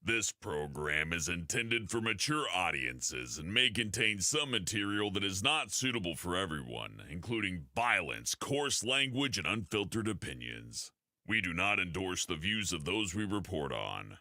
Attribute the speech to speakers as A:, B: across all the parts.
A: This program is intended for mature audiences and may contain some material that is not suitable for everyone, including violence, coarse language, and unfiltered opinions. We do not endorse the views of those we report on.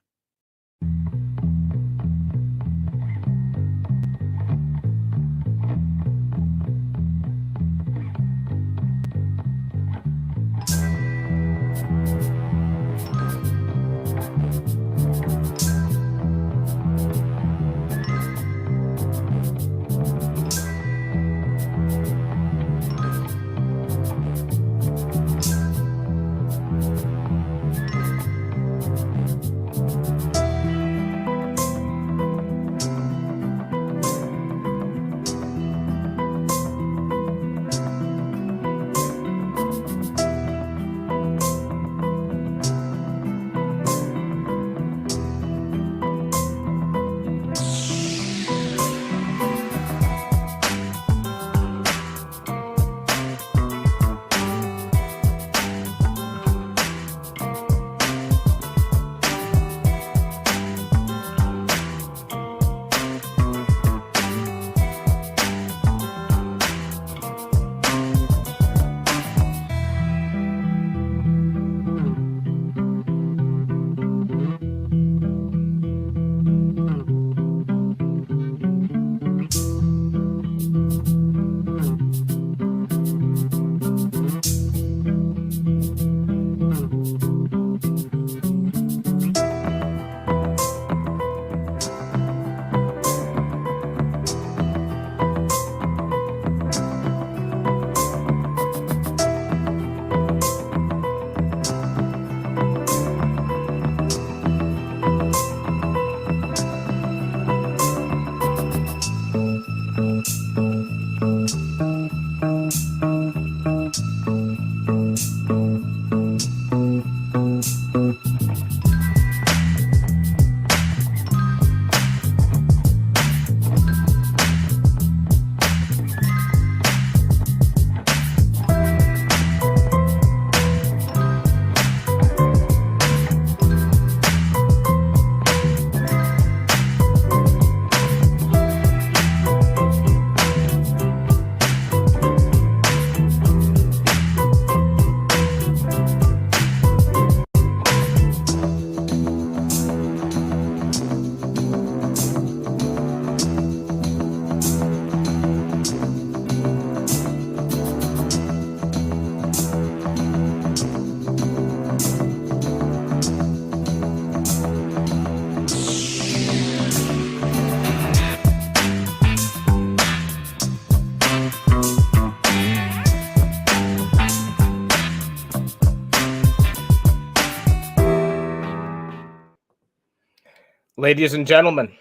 B: Ladies and gentlemen,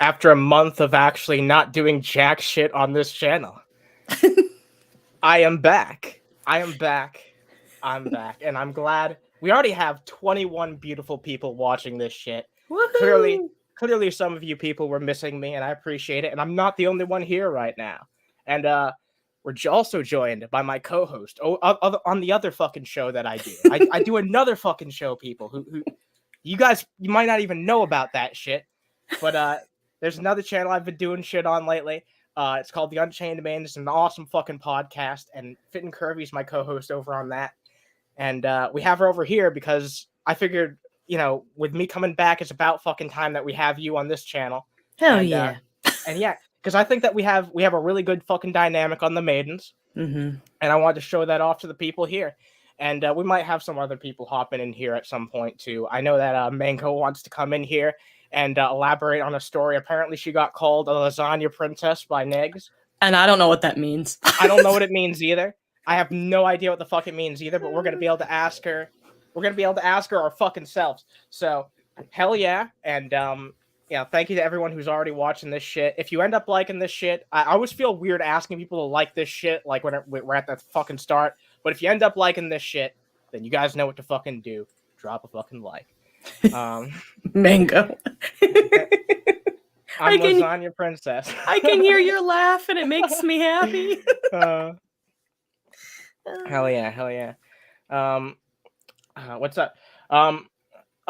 B: after a month of actually not doing jack shit on this channel, I am back. I'm back. And I'm glad. We already have 21 beautiful people watching this shit.
C: Woohoo!
B: Clearly some of you people were missing me, and I appreciate it. And I'm not the only one here right now. And we're also joined by my co-host on the other fucking show that I do. I do another fucking show, people, who you might not even know about that shit, but there's another channel I've been doing shit on lately. It's called The Unchained Man. It's an awesome fucking podcast, and Fit and Curvy's my co-host over on that. And we have her over here because I figured, with me coming back, it's about fucking time that we have you on this channel.
C: Hell yeah.
B: And yeah, because I think that we have a really good fucking dynamic on the Maidens.
C: Mm-hmm.
B: And I wanted to show that off to the people here. And we might have some other people hopping in here at some point, too. I know that Mango wants to come in here and elaborate on a story. Apparently, she got called a lasagna princess by Negz.
C: And I don't know what that means.
B: I don't know what it means either. I have no idea what the fuck it means either, but we're going to be able to ask her. We're going to be able to ask her our fucking selves. So, hell yeah. And, thank you to everyone who's already watching this shit. If you end up liking this shit, I always feel weird asking people to like this shit, like when we're at the fucking start. But if you end up liking this shit, then you guys know what to fucking do. Drop a fucking like.
C: Mango.
B: I'm lasagna princess.
C: I can hear your laugh and it makes me happy.
B: Hell yeah. What's up?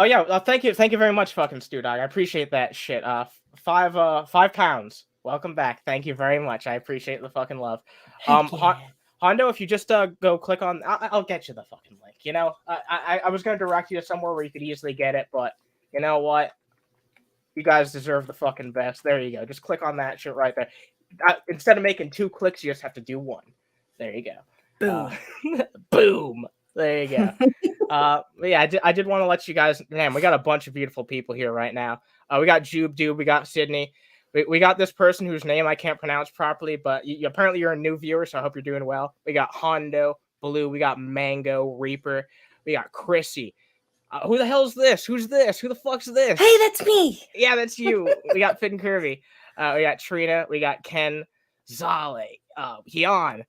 B: Oh yeah, thank you very much, fucking Stu Dog. I appreciate that shit. 5 pounds. Welcome back. Thank you very much. I appreciate the fucking love.
C: Heck yeah.
B: Hondo, if you just go click on, I'll get you the fucking link. You know, I was gonna direct you to somewhere where you could easily get it, but you know what? You guys deserve the fucking best. There you go. Just click on that shit right there. Instead of making 2 clicks, you just have to do 1. There you go.
C: Boom.
B: Boom. There you go. Yeah, I did want to let you guys. Man, we got a bunch of beautiful people here right now. We got Jube Dube, we got Sydney, we got this person whose name I can't pronounce properly, but apparently you're a new viewer, so I hope you're doing well. We got Hondo, Blue, we got Mango, Reaper, we got Chrissy. Who the hell's this? Who's this? Who the fuck's this?
C: Hey, that's me.
B: Yeah, that's you. We got Fit and Curvy. We got Trina. We got Ken, Zale, Hyan,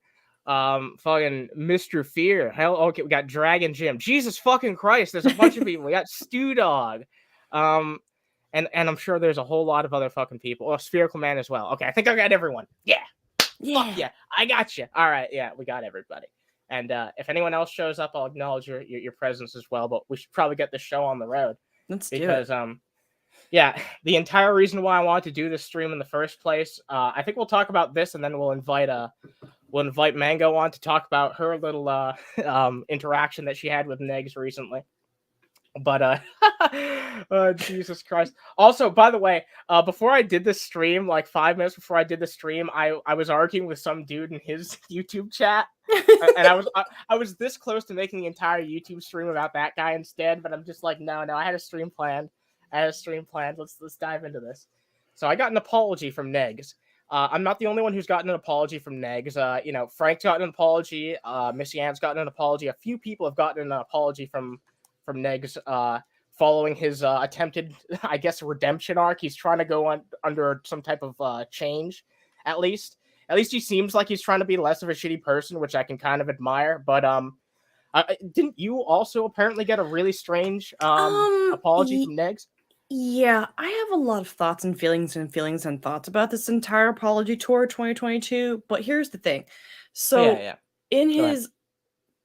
B: fucking Mr. Fear. Hell, okay, we got Dragon Jim. Jesus fucking Christ, there's a bunch of people. We got Stew Dog. And I'm sure there's a whole lot of other fucking people. Oh, Spherical Man as well. Okay, I think I got everyone. Yeah. Fuck yeah. I got you. All right, yeah, we got everybody. And if anyone else shows up, I'll acknowledge your presence as well. But we should probably get this show on the road.
C: Let's do
B: Because
C: it.
B: yeah, the entire reason why I wanted to do this stream in the first place, I think we'll talk about this, and then we'll invite Mango on to talk about her little interaction that she had with Negz recently. But oh, Jesus Christ. Also, by the way, before I did this stream, like 5 minutes before I did the stream, I was arguing with some dude in his YouTube chat. And I was this close to making the entire YouTube stream about that guy instead, but I'm just like, no, I had a stream planned. Let's dive into this. So I got an apology from Negz. I'm not the only one who's gotten an apology from Negz. Frank's gotten an apology. Missy Ann's gotten an apology. A few people have gotten an apology from Negz following his attempted, I guess, redemption arc. He's trying to go under some type of change, at least. At least he seems like he's trying to be less of a shitty person, which I can kind of admire. But didn't you also apparently get a really strange apology from Negz?
C: Yeah, I have a lot of thoughts and feelings and thoughts about this entire apology tour 2022. But here's the thing. So in his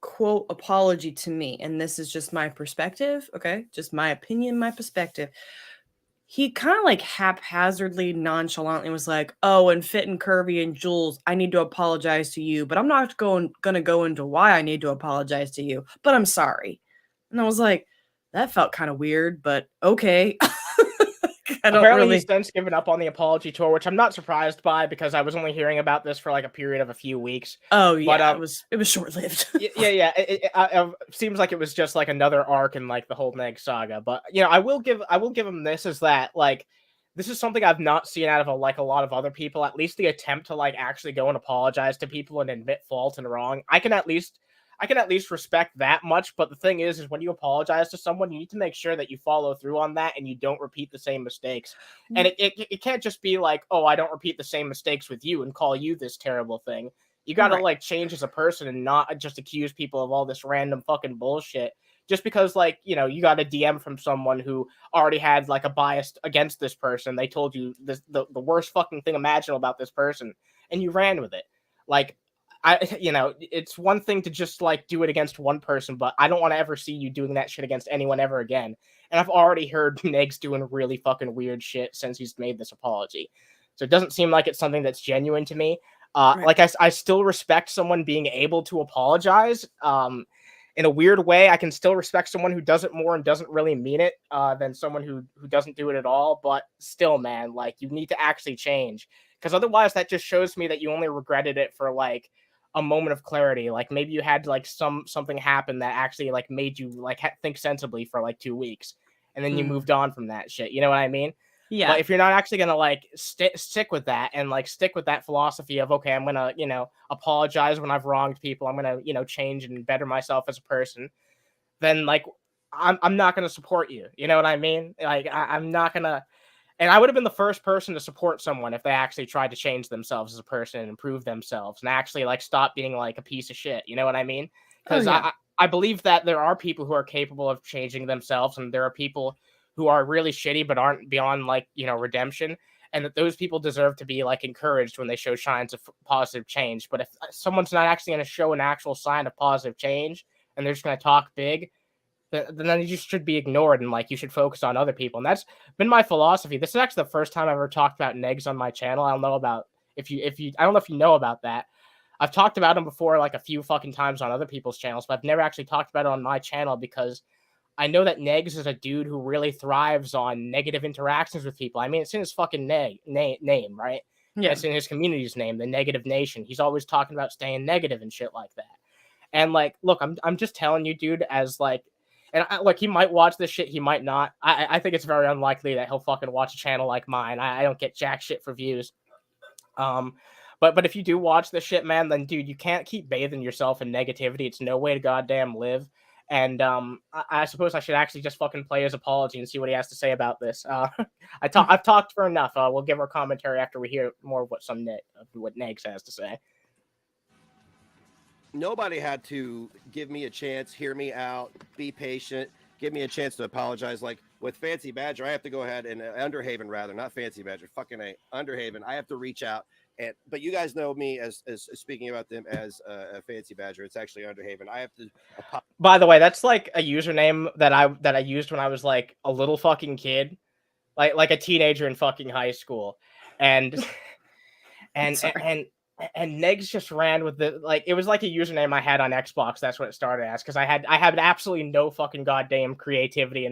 C: quote apology to me, and this is just my perspective, okay? Just my opinion, my perspective. He kind of like haphazardly, nonchalantly was like, oh, and Fit and Curvy and Jules, I need to apologize to you, but I'm not going to go into why I need to apologize to you, but I'm sorry. And I was like, that felt kind of weird, but okay.
B: Apparently he's since given up on the apology tour, which I'm not surprised by because I was only hearing about this for like a period of a few weeks.
C: Oh yeah, but, it was short-lived.
B: yeah. It seems like it was just like another arc in like the whole Negz saga. But I will give him this, is that like this is something I've not seen out of a lot of other people. At least the attempt to like actually go and apologize to people and admit fault and wrong. I can at least respect that much, but the thing is when you apologize to someone, you need to make sure that you follow through on that and you don't repeat the same mistakes. And it can't just be like, oh, I don't repeat the same mistakes with you and call you this terrible thing. You got to like change as a person and not just accuse people of all this random fucking bullshit just because like, you got a DM from someone who already had like a bias against this person. They told you the worst fucking thing imaginable about this person and you ran with it. Like, it's one thing to just like do it against one person, but I don't want to ever see you doing that shit against anyone ever again. And I've already heard Negz doing really fucking weird shit since he's made this apology. So it doesn't seem like it's something that's genuine to me. Right. Like I still respect someone being able to apologize. In a weird way, I can still respect someone who does it more and doesn't really mean it than someone who doesn't do it at all. But still, man, like you need to actually change, because otherwise that just shows me that you only regretted it for like a moment of clarity. Like maybe you had like something happen that actually like made you like think sensibly for like 2 weeks, and then you moved on from that shit. You know what I mean?
C: Yeah.
B: But if you're not actually gonna like stick with that and like stick with that philosophy of okay, I'm gonna apologize when I've wronged people, I'm gonna change and better myself as a person, then like I'm not gonna support you. You know what I mean? Like I'm not gonna. And I would have been the first person to support someone if they actually tried to change themselves as a person and improve themselves and actually like stop being like a piece of shit. You know what I mean? Because I believe that there are people who are capable of changing themselves, and there are people who are really shitty but aren't beyond like redemption, and that those people deserve to be like encouraged when they show signs of positive change. But if someone's not actually going to show an actual sign of positive change and they're just going to talk big, then you just should be ignored and like you should focus on other people. And that's been my philosophy. This is actually the first time I've ever talked about Negz on my channel. I don't know if you I don't know if you know about that. I've talked about him before like a few fucking times on other people's channels, but I've never actually talked about it on my channel because I know that Negz is a dude who really thrives on negative interactions with people. I mean, it's in his fucking name, right?
C: Yeah.
B: It's in his community's name, the Negative Nation. He's always talking about staying negative and shit like that. And like, look, I'm just telling you, dude, as like, and look, he might watch this shit, he might not. I think it's very unlikely that he'll fucking watch a channel like mine. I don't get jack shit for views. But if you do watch this shit, man, then dude, you can't keep bathing yourself in negativity. It's no way to goddamn live. And I suppose I should actually just fucking play his apology and see what he has to say about this. I've talked for enough. We'll give our commentary after we hear more of what Negz has to say.
D: Nobody had to give me a chance, hear me out, be patient, give me a chance to apologize. Like with Fancy Badger, I have to go ahead and Underhaven, rather, not Fancy Badger, fucking Underhaven. I have to reach out, but you guys know me as speaking about them as a Fancy Badger. It's actually Underhaven. I have to.
B: By the way, that's like a username that I used when I was like a little fucking kid, like a teenager in fucking high school, and Negz just ran with the like it was like a username I had on Xbox. That's what it started as because I had absolutely no fucking goddamn creativity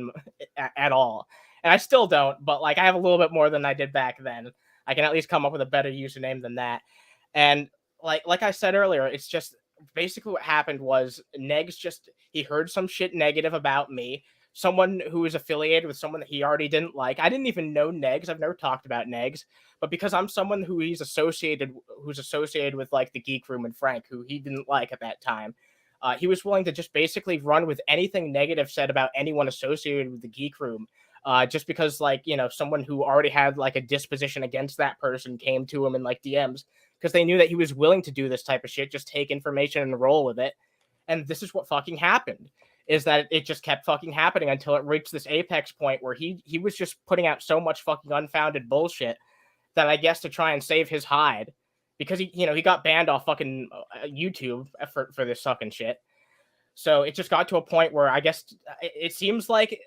B: at all, and I still don't. But like I have a little bit more than I did back then. I can at least come up with a better username than that. And like I said earlier, it's just basically what happened was Negz he heard some shit negative about me. Someone who was affiliated with someone that he already didn't like. I didn't even know Negz. I've never talked about Negz, but because I'm someone who's associated with like the Geek Room and Frank, who he didn't like at that time, he was willing to just basically run with anything negative said about anyone associated with the Geek Room, just because like someone who already had like a disposition against that person came to him in like DMs because they knew that he was willing to do this type of shit, just take information and roll with it. And this is what fucking happened. Is that it just kept fucking happening until it reached this apex point where he was just putting out so much fucking unfounded bullshit that I guess to try and save his hide, because he got banned off fucking YouTube for this fucking shit. So it just got to a point where I guess it seems like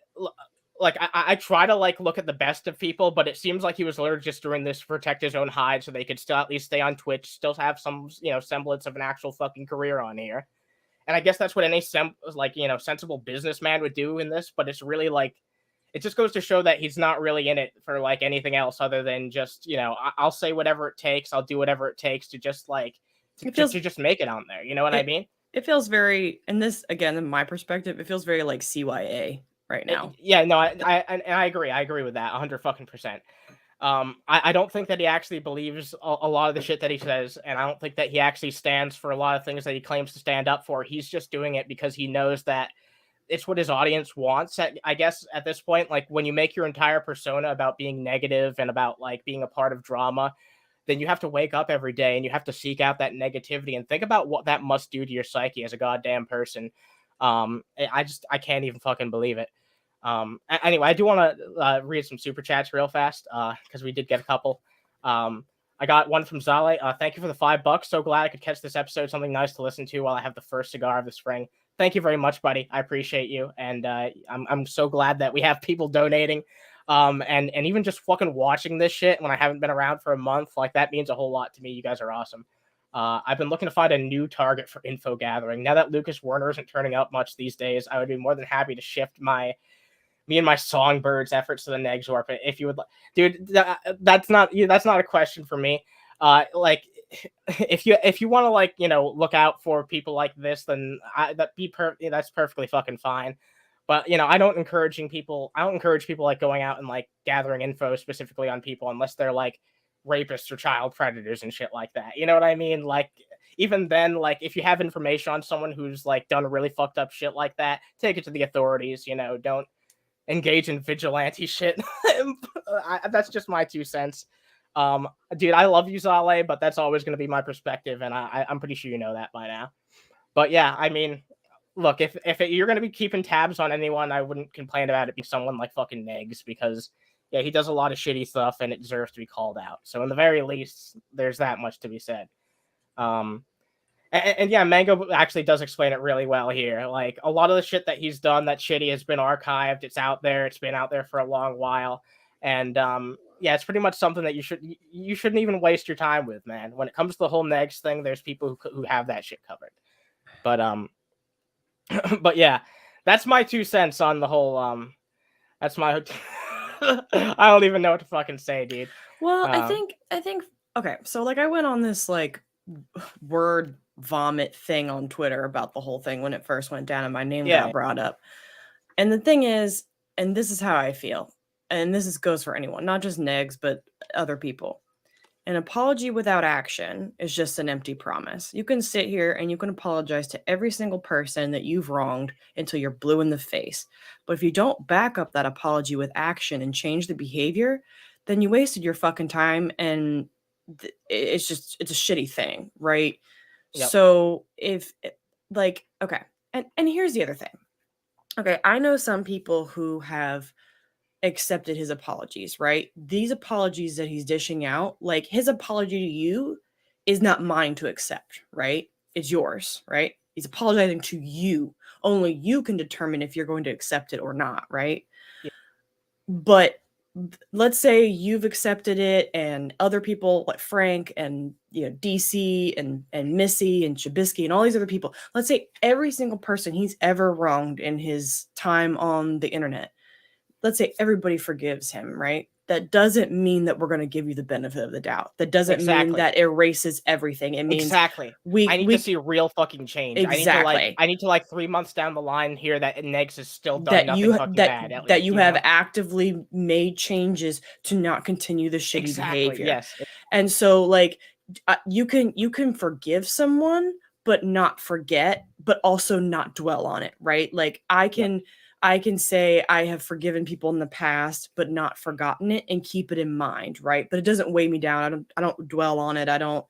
B: I try to like look at the best of people, but it seems like he was literally just doing this to protect his own hide so they could still at least stay on Twitch, still have some semblance of an actual fucking career on here. And I guess that's what any sensible businessman would do in this. But it's really like, it just goes to show that he's not really in it for like anything else other than just, I'll say whatever it takes. I'll do whatever it takes to just like, to just make it on there. You know what I mean?
C: It feels very, and this, again, in my perspective, it feels very like CYA right now.
B: Yeah, no, I agree. I agree with that 100%. I don't think that he actually believes a lot of the shit that he says, and I don't think that he actually stands for a lot of things that he claims to stand up for. He's just doing it because he knows that it's what his audience wants. I guess at this point, like when you make your entire persona about being negative and about like being a part of drama, then you have to wake up every day and you have to seek out that negativity and think about what that must do to your psyche as a goddamn person. I can't even fucking believe it. Anyway, I do want to read some super chats real fast because we did get a couple. I got one from Zale. Thank you for the $5. So glad I could catch this episode. Something nice to listen to while I have the first cigar of the spring. Thank you very much, buddy. I appreciate you, and I'm so glad that we have people donating, and even just fucking watching this shit when I haven't been around for a month. Like that means a whole lot to me. You guys are awesome. I've been looking to find a new target for info gathering. Now that Lucas Werner isn't turning up much these days, I would be more than happy to shift me and my Songbirds efforts to the Negz Warp. If you would like, dude, that's not a question for me. Like if you want to like, look out for people like this, then that's perfectly fucking fine. But, I don't encourage people like going out and like gathering info specifically on people unless they're like rapists or child predators and shit like that. You know what I mean? Like, even then, like if you have information on someone who's like done really fucked up shit like that, take it to the authorities. Don't engage in vigilante shit. That's just my 2 cents. Dude, I love you, Zale, but that's always going to be my perspective, and I'm pretty sure you know that by now. But yeah, I mean, look, if you're going to be keeping tabs on anyone, I wouldn't complain about it be someone like fucking Negz, because yeah, he does a lot of shitty stuff and it deserves to be called out. So in the very least, there's that much to be said. And yeah, Mango actually does explain it really well here. Like, a lot of the shit that he's done, that shitty, has been archived. It's out there. It's been out there for a long while. And yeah, it's pretty much something that you shouldn't even waste your time with, man. When it comes to the whole Negz thing, there's people who have that shit covered. But but yeah, that's my 2 cents on the whole that's my I don't even know what to fucking say, dude.
C: Well, I think okay, so like I went on this like word vomit thing on Twitter about the whole thing when it first went down and my name got brought up. And the thing is, and this is how I feel, and goes for anyone, not just Negz, but other people. An apology without action is just an empty promise. You can sit here and you can apologize to every single person that you've wronged until you're blue in the face. But if you don't back up that apology with action and change the behavior, then you wasted your fucking time, and it's a shitty thing, right? Yep. So if like, okay, and here's the other thing. Okay, I know some people who have accepted his apologies, right? These apologies that he's dishing out, like his apology to you is not mine to accept, right? It's yours, right? He's apologizing to you. Only you can determine if you're going to accept it or not, right? Yeah. But let's say you've accepted it, and other people like Frank and DC and Missy and Chabisky and all these other people, let's say every single person he's ever wronged in his time on the internet, let's say everybody forgives him, right? That doesn't mean that we're going to give you the benefit of the doubt. That doesn't mean that erases everything. It means
B: I need to see real fucking change.
C: Exactly.
B: I need to like 3 months down the line hear that Negz has still done nothing fucking bad.
C: That you have actively made changes to not continue the shitty behavior. Yes. And so like you can forgive someone, but not forget, but also not dwell on it, right? Like I can say I have forgiven people in the past, but not forgotten it, and keep it in mind, right? But it doesn't weigh me down. I don't dwell on it. I don't,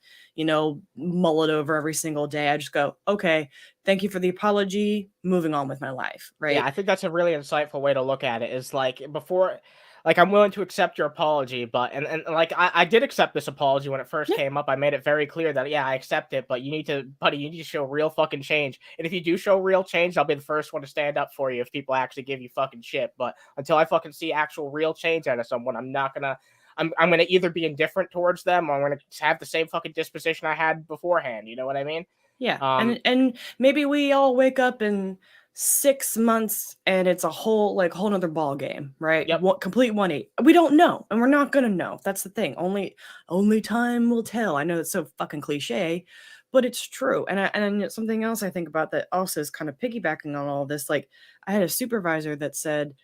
C: mull it over every single day. I just go, okay, thank you for the apology. Moving on with my life, right?
B: Yeah, I think that's a really insightful way to look at it. Is like before. Like, I'm willing to accept your apology, but and like I did accept this apology when it first came up. I made it very clear that I accept it, but you need to show real fucking change. And if you do show real change, I'll be the first one to stand up for you if people actually give you fucking shit. But until I fucking see actual real change out of someone, I'm gonna either be indifferent towards them, or I'm gonna have the same fucking disposition I had beforehand. You know what I mean?
C: Yeah. And maybe we all wake up in 6 months and it's a whole nother ball game, right?
B: Yep.
C: Complete 180. We don't know, and we're not gonna know. That's the thing. Only time will tell. I know it's so fucking cliche, but it's true. And something else I think about that also is kind of piggybacking on all of this. Like, I had a supervisor that said,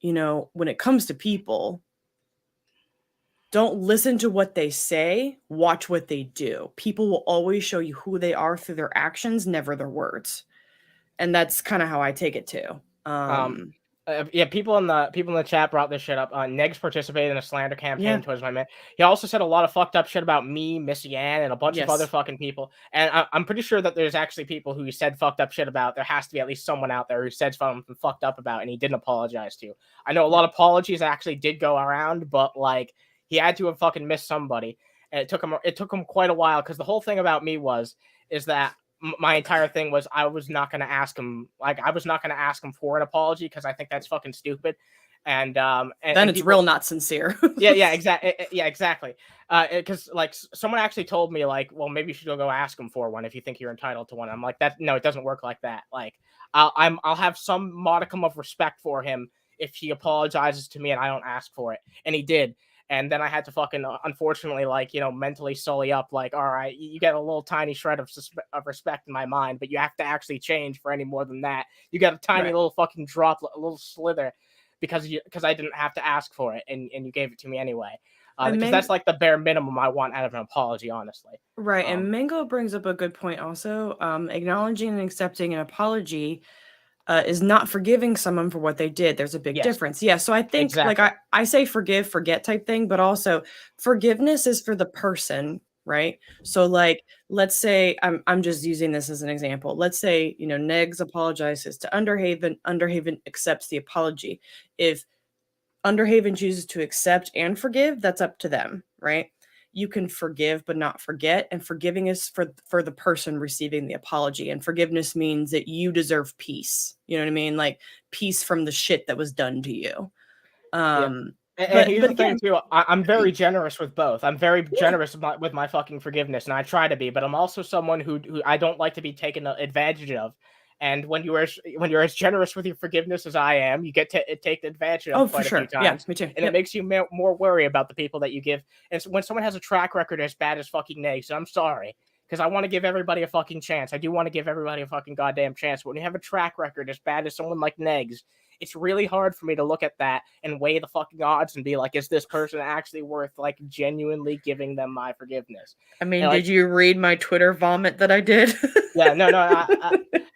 C: when it comes to people, don't listen to what they say, watch what they do. People will always show you who they are through their actions, never their words. And that's kind of how I take it too.
B: Yeah, people in the chat brought this shit up. Negz participated in a slander campaign towards my man. He also said a lot of fucked up shit about me, Missy Ann, and a bunch of other fucking people. And I'm pretty sure that there's actually people who he said fucked up shit about. There has to be at least someone out there who said something fucked up about, and he didn't apologize to. I know a lot of apologies actually did go around, but like he had to have fucking missed somebody, and it took him quite a while, because the whole thing about me is that my entire thing was I was not going to ask him for an apology, because I think that's fucking stupid. And then
C: it's real not sincere.
B: exactly. Because like someone actually told me like, well, maybe you should go ask him for one if you think you're entitled to one. I'm like, no, it doesn't work like that. Like I'll have some modicum of respect for him if he apologizes to me and I don't ask for it. And he did. And then I had to fucking, unfortunately, mentally sully up, like, all right, you get a little tiny shred of respect in my mind, but you have to actually change for any more than that. You got a tiny little fucking drop, a little slither, because I didn't have to ask for it, and you gave it to me anyway. Because that's like the bare minimum I want out of an apology, honestly.
C: Right, and Mango brings up a good point also. Acknowledging and accepting an apology is not forgiving someone for what they did. There's a big difference. Yeah. So I think like I say forgive, forget type thing, but also forgiveness is for the person, right? So like, let's say I'm just using this as an example. Let's say, Negz apologizes to Underhaven. Underhaven accepts the apology. If Underhaven chooses to accept and forgive, that's up to them, right? you can forgive but not forget, and forgiving is for the person receiving the apology, and forgiveness means that you deserve peace. You know what I mean? Like peace from the shit that was done to you.
B: And
C: but
B: here's the
C: again,
B: thing too. I'm very generous with both. I'm very generous with my fucking forgiveness, and I try to be. But I'm also someone who I don't like to be taken advantage of. And when you're as generous with your forgiveness as I am, you get to take advantage of quite a few times.
C: Yeah, me too.
B: And it makes you more worry about the people that you give. And so when someone has a track record as bad as fucking Negz, I'm sorry, because I want to give everybody a fucking chance. I do want to give everybody a fucking goddamn chance. But when you have a track record as bad as someone like Negz, it's really hard for me to look at that and weigh the fucking odds and be like, is this person actually worth like genuinely giving them my forgiveness?
C: I mean, did you read my Twitter vomit that I did?
B: Yeah, no,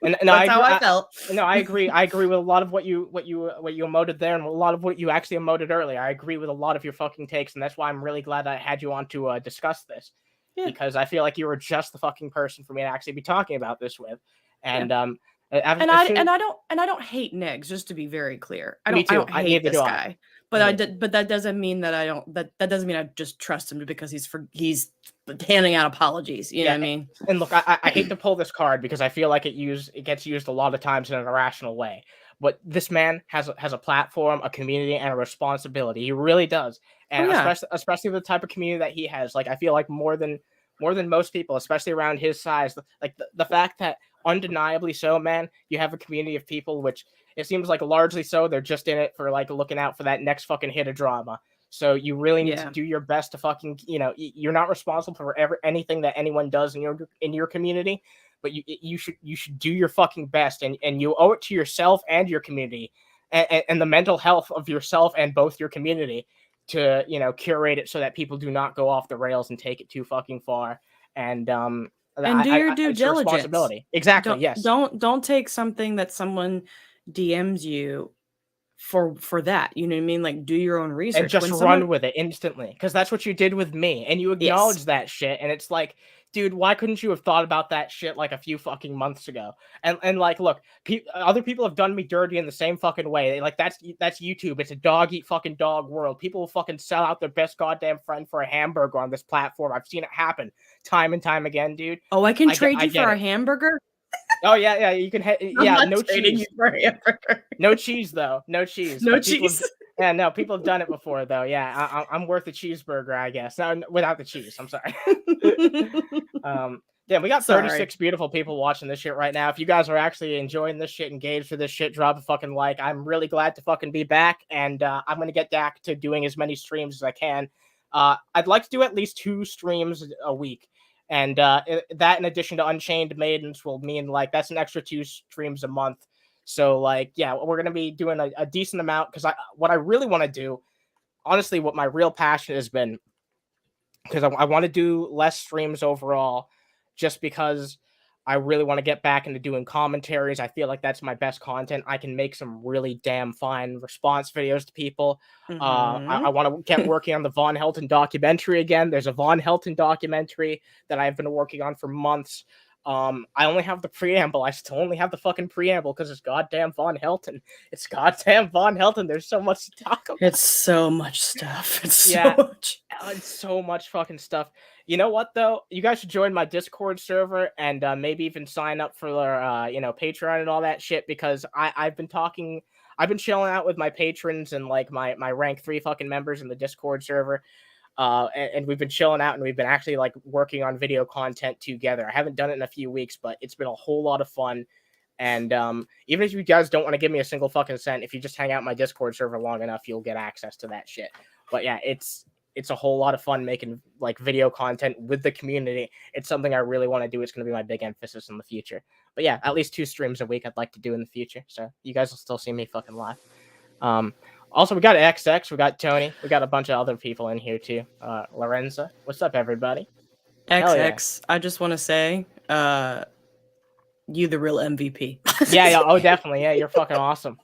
C: That's how I felt.
B: No, I agree. I agree with a lot of what you emoted there, and a lot of what you actually emoted earlier. I agree with a lot of your fucking takes, and that's why I'm really glad I had you on to discuss this, because I feel like you were just the fucking person for me to actually be talking about this with, and
C: I don't hate Negz, just to be very clear. I don't hate this guy. But that doesn't mean that I don't. That doesn't mean I just trust him because he's handing out apologies. You know what I mean?
B: And look, I hate to pull this card because I feel like it gets used a lot of times in an irrational way. But this man has a platform, a community, and a responsibility. He really does, and especially the type of community that he has. Like I feel like more than most people, especially around his size. Like the fact that undeniably so, man, you have a community of people which it seems like largely so they're just in it for like looking out for that next fucking hit of drama. So you really need to do your best to fucking, you're not responsible for anything that anyone does in your community, but you should do your fucking best, and you owe it to yourself and your community and the mental health of yourself and both your community to curate it so that people do not go off the rails and take it too fucking far. And
C: do your due diligence.
B: Responsibility. Exactly. Yes.
C: Don't take something that someone DMs you for that. You know what I mean? Like do your own research
B: and just run with it instantly, because that's what you did with me, and you acknowledge that shit. And it's like, dude, why couldn't you have thought about that shit like a few fucking months ago? And like, look, other people have done me dirty in the same fucking way. Like that's YouTube. It's a dog eat fucking dog world. People will fucking sell out their best goddamn friend for a hamburger on this platform. I've seen it happen time and time again, dude.
C: Oh, I can trade you for a hamburger.
B: Oh yeah, you can. No cheese. No cheese though. No cheese.
C: No cheese.
B: No, people have done it before though. Yeah, I'm worth a cheeseburger, I guess. No, without the cheese. I'm sorry. We got 36 beautiful people watching this shit right now. If you guys are actually enjoying this shit, engaged with this shit, drop a fucking like. I'm really glad to fucking be back, and I'm gonna get back to doing as many streams as I can. I'd like to do at least 2 streams a week. And that, in addition to Unchained Maidens, will mean like that's an extra 2 streams a month. So like, yeah, we're gonna be doing a decent amount, because what I really want to do, honestly, what my real passion has been, because I want to do less streams overall, just because I really want to get back into doing commentaries. I feel like that's my best content. I can make some really damn fine response videos to people. I want to get working on the Von Helton documentary again. There's a Von Helton documentary that I've been working on for months. I only have the preamble. I still only have the fucking preamble because it's goddamn Von Helton. It's goddamn Von Helton. There's so much to talk about.
C: It's so much stuff. It's
B: so much fucking stuff. You know what though? You guys should join my Discord server and maybe even sign up for their Patreon and all that shit, because I've been chilling out with my patrons and like my rank 3 fucking members in the Discord server. And we've been chilling out, and we've been actually like working on video content together. I haven't done it in a few weeks, but it's been a whole lot of fun. And even if you guys don't want to give me a single fucking cent, if you just hang out in my Discord server long enough, you'll get access to that shit. But yeah, it's a whole lot of fun making like video content with the community. It's something I really want to do. It's going to be my big emphasis in the future. But yeah, at least 2 streams a week I'd like to do in the future. So you guys will still see me fucking live. Also, we got XX, we got Tony, we got a bunch of other people in here too. Lorenza, what's up, everybody?
C: XX, I just want to say, you the real MVP.
B: yeah, oh, definitely. Yeah, you're fucking awesome.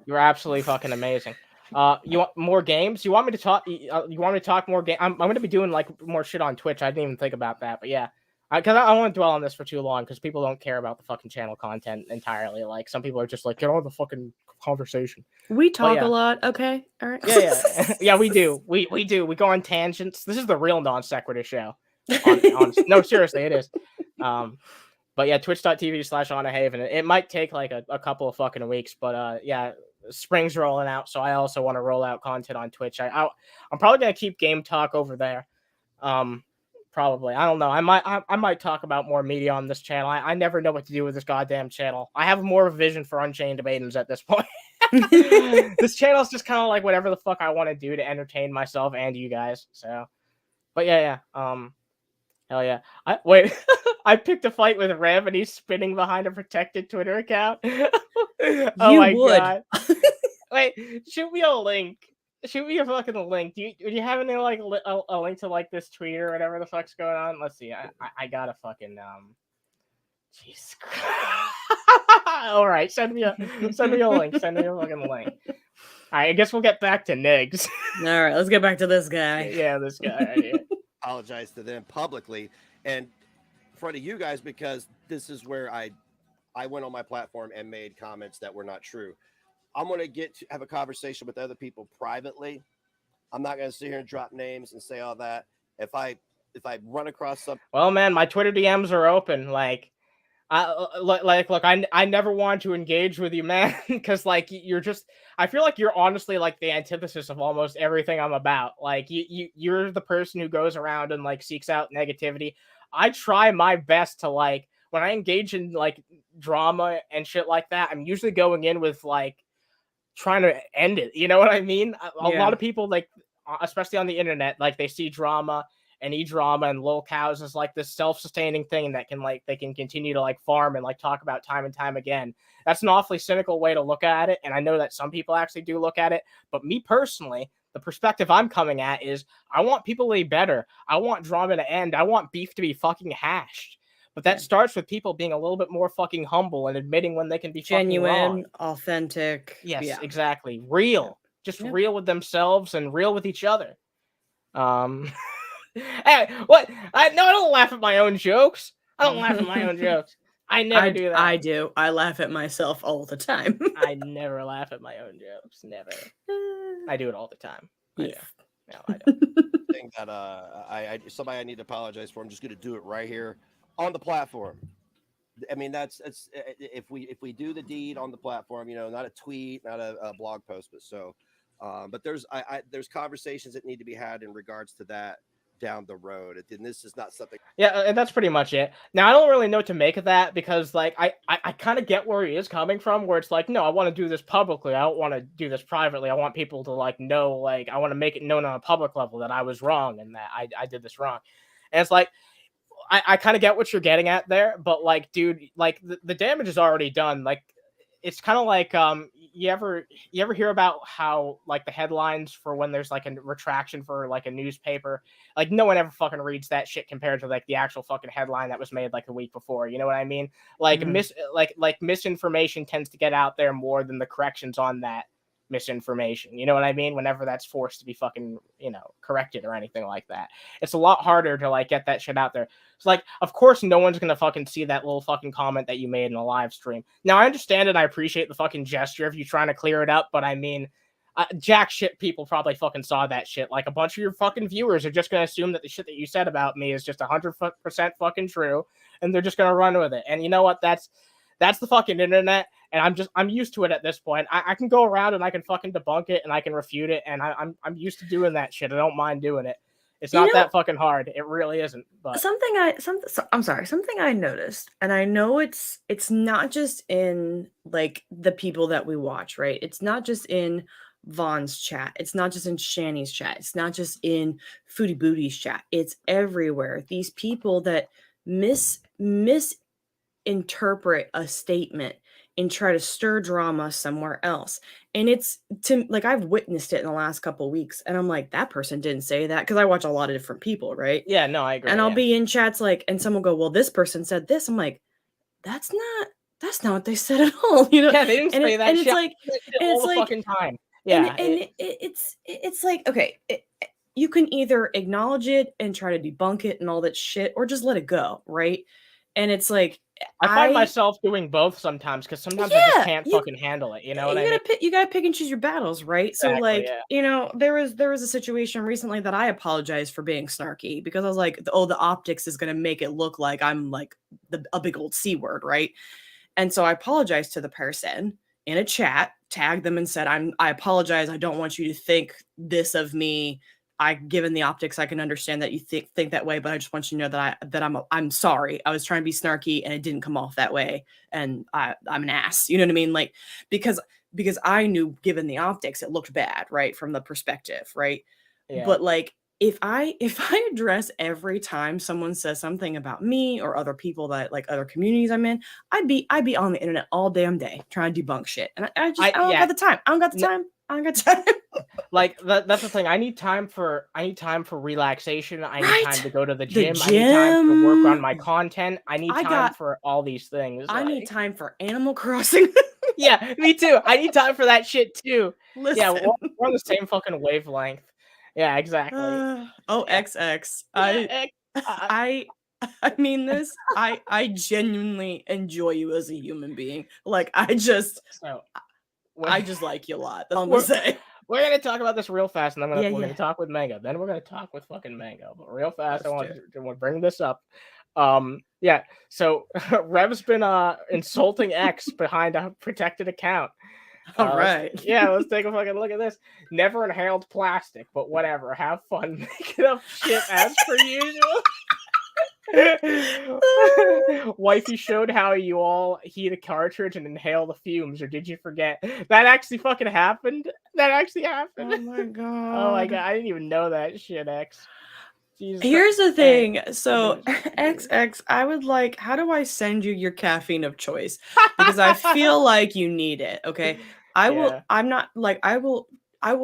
B: You're absolutely fucking amazing. You want more games? You want me to talk? You want me to talk more game? I'm going to be doing like more shit on Twitch. I didn't even think about that, but yeah, because I won't dwell on this for too long because people don't care about the fucking channel content entirely. Like some people are just like, get on the fucking conversation.
C: We talk a lot. Okay. All right.
B: Yeah, we do. We do. We go on tangents. This is the real non sequitur show. No, seriously, it is. But yeah, twitch.tv/Underhaven. It might take like a couple of fucking weeks, but yeah, spring's rolling out, so I also want to roll out content on Twitch. I'm probably gonna keep Game Talk over there. Probably. I don't know. I might talk about more media on this channel. I never know what to do with this goddamn channel. I have more of a vision for Unchained Maidens at this point. This channel is just kind of like whatever the fuck I want to do to entertain myself and you guys. So, but yeah. Hell yeah. I picked a fight with Rev and he's spinning behind a protected Twitter account. God. Wait, shoot me a link. Shoot me a fucking link. Do you have any like a link to like this tweet or whatever the fuck's going on? Let's see. I got a fucking Jesus Christ. All right, send me a link. Send me a fucking link. All right, I guess we'll get back to Negz.
C: All right, let's get back to this guy.
B: Yeah, this guy right here.
D: Apologize to them publicly and in front of you guys because this is where I went on my platform and made comments that were not true. I'm going to have a conversation with other people privately. I'm not going to sit here and drop names and say all that. If I run across something,
B: well, man, my Twitter DMs are open. Like, I never want to engage with you, man, because like you're just. I feel like you're honestly like the antithesis of almost everything I'm about. Like you're the person who goes around and like seeks out negativity. I try my best to like when I engage in like drama and shit like that. I'm usually going in with like trying to end it. You know what I mean? A lot of people like, especially on the internet, like they see drama and e-drama and lol cows is like this self-sustaining thing that can like they can continue to like farm and like talk about time and time again. That's an awfully cynical way to look at it, and I know that some people actually do look at it, but me personally, the perspective I'm coming at is I want people to be better. I want drama to end. I want beef to be fucking hashed. But that starts with people being a little bit more fucking humble and admitting when they can be
C: genuine, authentic.
B: Yes, exactly. Real. Just real with themselves and real with each other. Hey, what? I don't laugh at my own jokes. I don't laugh at my own jokes. I never do that.
C: I do. I laugh at myself all the time.
B: I never laugh at my own jokes. Never. I do it all the time.
C: Yeah.
B: No, I don't.
D: Thing that somebody I need to apologize for. I'm just going to do it right here on the platform. I mean, that's if we do the deed on the platform, you know, not a tweet, not a blog post, but so. But there's conversations that need to be had in regards to that down the road, and this is not something.
B: Yeah, and that's pretty much it. Now I don't really know what to make of that because like I kind of get where he is coming from, where it's like, no, I want to do this publicly. I don't want to do this privately. I want people to like know, like I want to make it known on a public level that I was wrong and that I did this wrong. And it's like I kind of get what you're getting at there, but like, dude, like the damage is already done. Like it's kind of like you ever hear about how like the headlines for when there's like a retraction for like a newspaper, like no one ever fucking reads that shit compared to like the actual fucking headline that was made like the week before. You know what I mean? Like misinformation tends to get out there more than the corrections on that misinformation. You know what I mean? Whenever that's forced to be fucking, you know, corrected or anything like that, it's a lot harder to like get that shit out there. It's like, of course, no one's gonna fucking see that little fucking comment that you made in a live stream. Now, I understand and I appreciate the fucking gesture of you trying to clear it up, but I mean, jack shit people probably fucking saw that shit. Like a bunch of your fucking viewers are just gonna assume that the shit that you said about me is just 100% fucking true, and they're just gonna run with it. And you know what? That's the fucking internet, and I'm used to it at this point. I can go around and I can fucking debunk it and I can refute it, and I'm used to doing that shit. I don't mind doing it. It's not that fucking hard. It really isn't. But
C: something I noticed, and I know it's not just in like the people that we watch, right? It's not just in Vaughn's chat. It's not just in Shanny's chat. It's not just in Foodie Booty's chat. It's everywhere. These people that misinterpret a statement and try to stir drama somewhere else. And it's to like, I've witnessed it in the last couple of weeks, and I'm like, that person didn't say that, because I watch a lot of different people, right?
B: Yeah, no, I agree.
C: And I'll be in chats like, and someone will go, well, this person said this. I'm like, that's not what they said at all. You know?
B: Yeah, they didn't say that.
C: And it's like,
B: all the fucking time. Yeah,
C: and it's like, okay, you can either acknowledge it and try to debunk it and all that shit, or just let it go, right? And it's like
B: I find myself doing both sometimes because sometimes I just can't fucking handle it. You know what I mean?
C: You gotta pick and choose your battles, right?
B: Exactly,
C: so like,
B: yeah.
C: there was a situation recently that I apologized for being snarky because I was like, oh, the optics is gonna make it look like I'm like a big old C word, right? And so I apologized to the person in a chat, tagged them and said, I apologize. I don't want you to think this of me. Given the optics, I can understand that you think that way, but I just want you to know that I'm sorry. I was trying to be snarky and it didn't come off that way, and I'm an ass. You know what I mean? Like because I knew, given the optics, it looked bad, right, from the perspective, right?
B: Yeah.
C: But like if I address every time someone says something about me or other people that like other communities I'm in, I'd be on the internet all damn day trying to debunk shit, and I don't got the time. I don't got the time.
B: Like that's the thing. I need time for relaxation. I need
C: Right.
B: time to go to the gym. I need time to work on my content. I need time for all these things.
C: I need time for Animal Crossing.
B: Yeah, me too. I need time for that shit too.
C: Listen.
B: Yeah, we're on the same fucking wavelength. Yeah, exactly.
C: XX. I mean this. I genuinely enjoy you as a human being. Like I just like you a lot. That's all I'm gonna say.
B: We're gonna talk about this real fast, and then we're gonna talk with Mango. Then we're gonna talk with fucking Mango. But real fast, I want to bring this up. Yeah. So Rev's been insulting X behind a protected account.
C: All right.
B: Let's take a fucking look at this. Never inhaled plastic, but whatever. Have fun making up shit as per usual. Wifey showed how you all heat a cartridge and inhale the fumes, or did you forget? That actually fucking happened. That actually happened.
C: Oh my god.
B: Oh my god, I didn't even know that shit, X. Jesus
C: Here's the thing. So XX, I would like, how do I send you your caffeine of choice? Because I feel like you need it. Okay. I will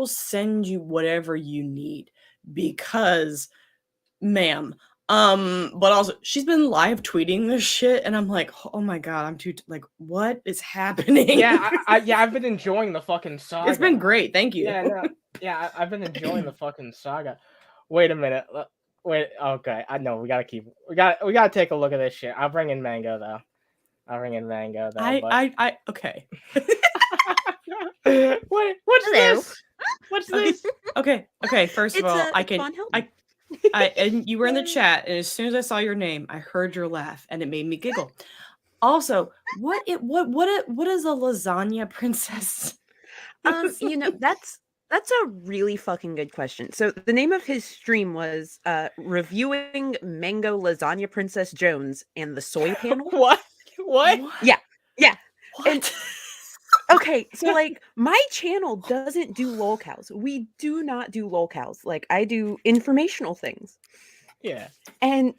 C: send you whatever you need because, ma'am. But also she's been live tweeting this shit, and I'm like, oh my god, I'm too like, what is happening?
B: Yeah, I've been enjoying the fucking saga.
C: It's been great, thank you.
B: I've been enjoying the fucking saga. Wait a minute. Wait, okay. I know we gotta take a look at this shit. I'll bring in Mango though.
C: Okay.
B: What's this? What's this?
C: Okay. First of all, and you were in the chat, and as soon as I saw your name, I heard your laugh, and it made me giggle. Also, what is a lasagna princess?
E: That's a really fucking good question. So the name of his stream was reviewing Mango Lasagna Princess Jones and the soy panel.
B: What?
E: Yeah.
C: What?
E: And, okay, so like my channel doesn't do lolcows. We do not do lolcows. Like I do informational things.
B: Yeah.
E: And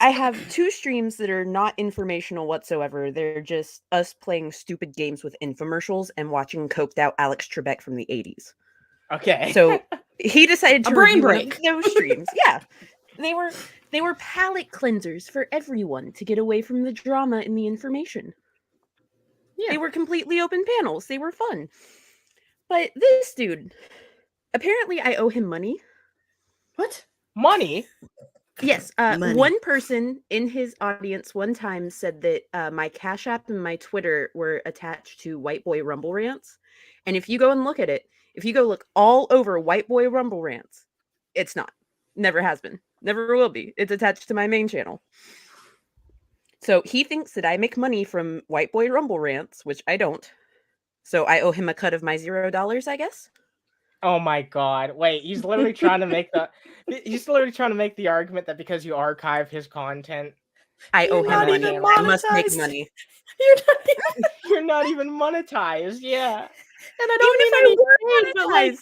E: I have 2 streams that are not informational whatsoever. They're just us playing stupid games with infomercials and watching coked out Alex Trebek from the 80s.
B: Okay.
E: So he decided to
C: brain
E: review
C: break
E: those streams. Yeah. They were palate cleansers for everyone to get away from the drama and the information. Yeah. They were completely open panels. They were fun. But this dude, apparently I owe him money.
C: What?
B: Money?
E: Yes. One person in his audience one time said that my Cash App and my Twitter were attached to White Boy Rumble Rants. And if you go and look at it, if you go look all over White Boy Rumble Rants, it's not. Never has been. Never will be. It's attached to my main channel. So he thinks that I make money from White Boy Rumble Rants, which I don't. So I owe him a cut of my $0, I guess.
B: Oh my god. Wait, he's literally trying to make the argument that because you archive his content,
E: I owe him money. I must make money.
B: You're not even monetized. Yeah.
C: And I don't mean any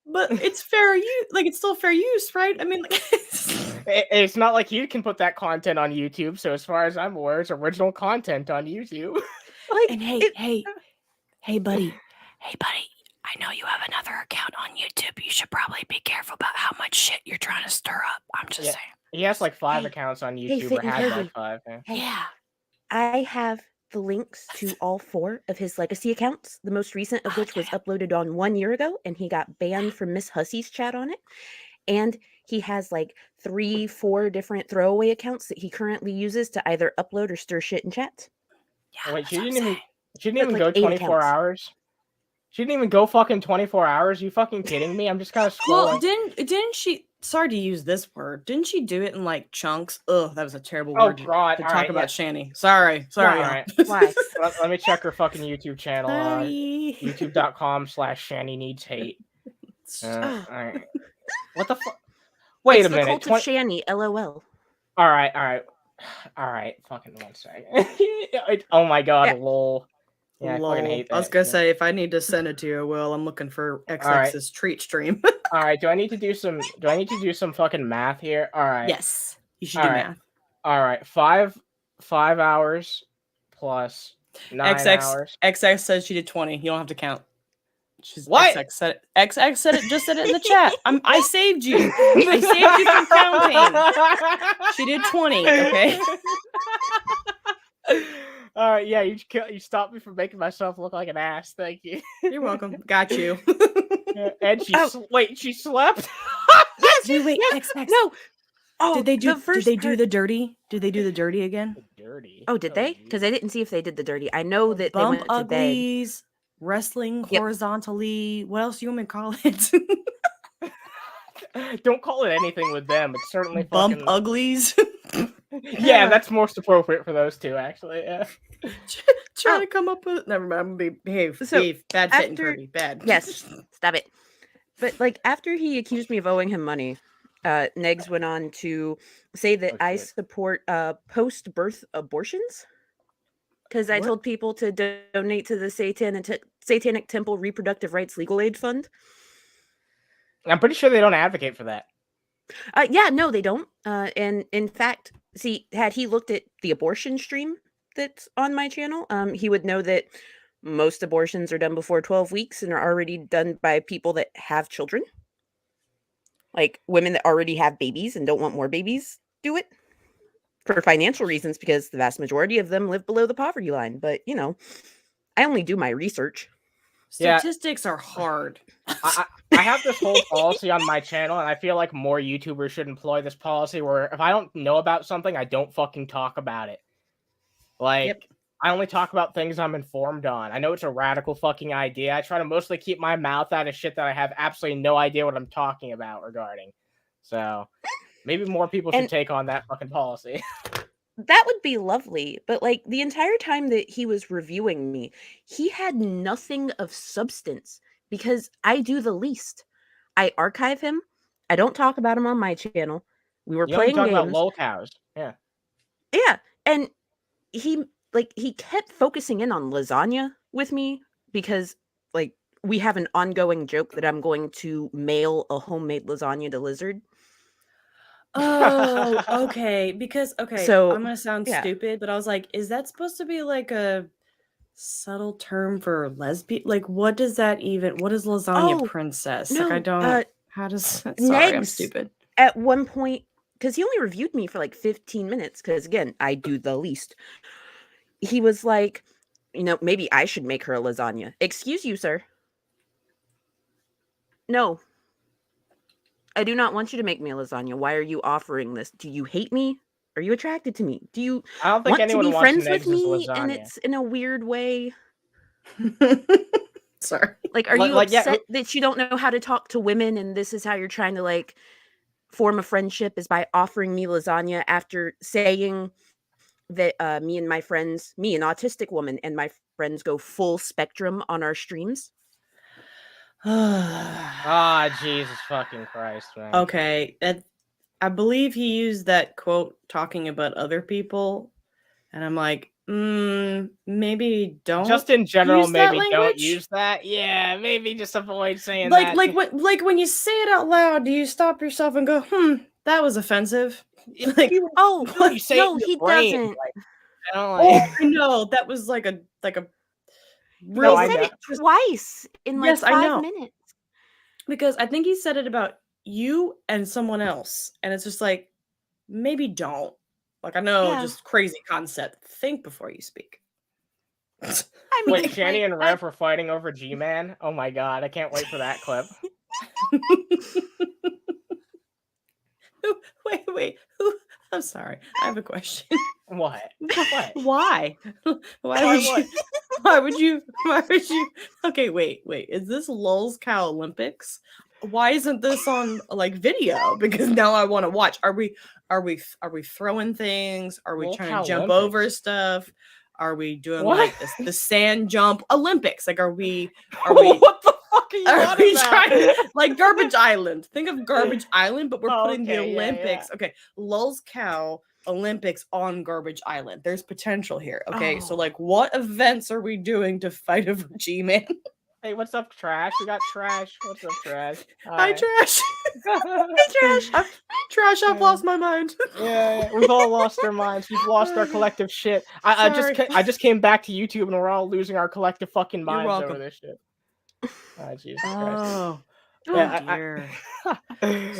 C: but it's fair use. Like it's still fair use, right? I mean, like,
B: it's not like you can put that content on YouTube. So as far as I'm aware, it's original content on YouTube.
C: Like, and hey, buddy. I know you have another account on YouTube. You should probably be careful about how much shit you're trying to stir up. I'm just saying.
B: He has like 5 accounts on YouTube, or has like 5.
C: Yeah.
E: I have the links to all 4 of his legacy accounts, the most recent of which was uploaded on 1 year ago, and he got banned from Miss Hussy's chat on it. And he has like 3-4 different throwaway accounts that he currently uses to either upload or stir shit in chats.
B: Yeah, wait, she didn't even
E: like
B: go
E: 8
B: 24
E: accounts.
B: hours. She didn't even go fucking 24 hours. You fucking kidding me? I'm just kind of scrolling.
C: Well, didn't she? Sorry to use this word. Didn't she do it in like chunks? Ugh, that was a terrible word to talk about Shanny. Sorry.
B: All right.
E: Why?
B: Let me check her fucking YouTube channel. YouTube.com/Shanny needs hate. All right. What the fuck? Wait
E: it's
B: a minute.
E: The cult of Shanny. LOL.
B: All right. Fucking 1 second. Oh my god, yeah. Lol. Yeah,
C: lol.
B: I fucking hate that.
C: I was gonna say if I need to send it to you, well, I'm looking for XX's treat stream.
B: All right. Do I need to do some fucking math here? All right.
C: Yes, you should do math.
B: All right. 5 hours plus 9 hours.
C: XX says she did 20. You don't have to count. She's
B: what?
C: XX said it. XX said it. Just said it in the chat. I saved you. I saved you from counting. She did 20. Okay.
B: All right. Yeah, you stopped me from making myself look like an ass. Thank you.
C: You're welcome. Got you.
B: And she she slept.
C: Yes. Wait.
E: Yes.
C: XX.
E: No.
C: Oh, did they do the dirty? Did they do the dirty again?
B: The dirty.
E: Oh, did they? Because I didn't see if they did the dirty. I know that
C: Bump
E: they went
C: uglies,
E: to bed.
C: Wrestling horizontally. What else do you want me to call it?
B: Don't call it anything with them. It's certainly
C: bump
B: fucking...
C: uglies.
B: Yeah, that's most appropriate for those two, actually. Yeah.
C: Trying to come up with. Never mind. I'm gonna behave. Bad fit and Kirby. Bad.
E: Yes. Stop it. But like after he accused me of owing him money, Negz went on to say that I support post-birth abortions because I told people to donate to the Satanic Temple Reproductive Rights Legal Aid Fund.
B: I'm pretty sure they don't advocate for that.
E: Yeah, no, they don't. And in fact, see, had he looked at the abortion stream that's on my channel, he would know that most abortions are done before 12 weeks and are already done by people that have children. Like women that already have babies and don't want more babies do it for financial reasons because the vast majority of them live below the poverty line. But, you know, I only do my research.
C: Statistics are hard.
B: I have this whole policy on my channel, and I feel like more YouTubers should employ this policy where if I don't know about something, I don't fucking talk about it. Like, I only talk about things I'm informed on. I know it's a radical fucking idea. I try to mostly keep my mouth out of shit that I have absolutely no idea what I'm talking about regarding. So, maybe more people should take on that fucking policy.
E: That would be lovely, but like the entire time that he was reviewing me, he had nothing of substance because I do the least. I archive him. I don't talk about him on my channel. We were playing games.
B: About lol cows. Yeah.
E: Yeah, and he kept focusing in on lasagna with me because like we have an ongoing joke that I'm going to mail a homemade lasagna to Lizard.
C: Oh, okay. Because
E: so
C: I'm gonna sound stupid, but I was like, is that supposed to be like a subtle term for lesbian? Like, what does that even? What is lasagna princess?
E: No,
C: like, I don't. How does? Sorry,
E: Negz,
C: I'm stupid.
E: At one point, because he only reviewed me for like 15 minutes, because again, I do the least. He was like, you know, maybe I should make her a lasagna. Excuse you, sir. No. I do not want you to make me a lasagna. Why are you offering this? Do you hate me? Are you attracted to me? Do you want to be friends with me? Lasagna. And it's in a weird way.
C: Sorry.
E: Like, are you upset that you don't know how to talk to women and this is how you're trying to like form a friendship is by offering me lasagna after saying that me, an autistic woman and my friends go full spectrum on our streams?
B: Jesus fucking Christ, man.
C: Okay, I believe he used that quote talking about other people, and I'm like, maybe don't.
B: Just in general, maybe don't use that. Yeah, maybe just avoid saying that.
C: Like when you say it out loud, do you stop yourself and go, that was offensive? Like,
E: he doesn't.
B: Like, I
C: know that was like a.
E: No, he said it twice in like 5 minutes.
C: Because I think he said it about you and someone else. And it's just like, maybe don't. Like, I know, just crazy concept. Think before you speak.
E: I mean,
B: when Shanny and Rev were fighting over G-Man, oh my god, I can't wait for that clip.
C: I'm sorry. I have a question.
B: What?
C: Why? Why would you? Okay, wait. Is this Lulz Cow Olympics? Why isn't this on like video? Because now I want to watch. Are we throwing things? Are we trying to jump over stuff? Are we doing like the sand jump Olympics? Like, are we?
B: What the fuck are you
C: trying like Garbage Island? Think of Garbage Island, but we're putting the Olympics. Yeah. Okay, Lulz Cow Olympics on Garbage Island. There's potential here. Okay, so like, what events are we doing to fight over G-Man?
B: Hey, what's up, Trash? We got Trash. What's up, Trash?
C: Hi, Trash. Hey, Trash. Trash, I've lost my mind.
B: Yeah, we've all lost our minds. We've lost our collective shit. I just came back to YouTube and we're all losing our collective fucking minds over this shit. Oh, Jesus Christ.
C: Dear.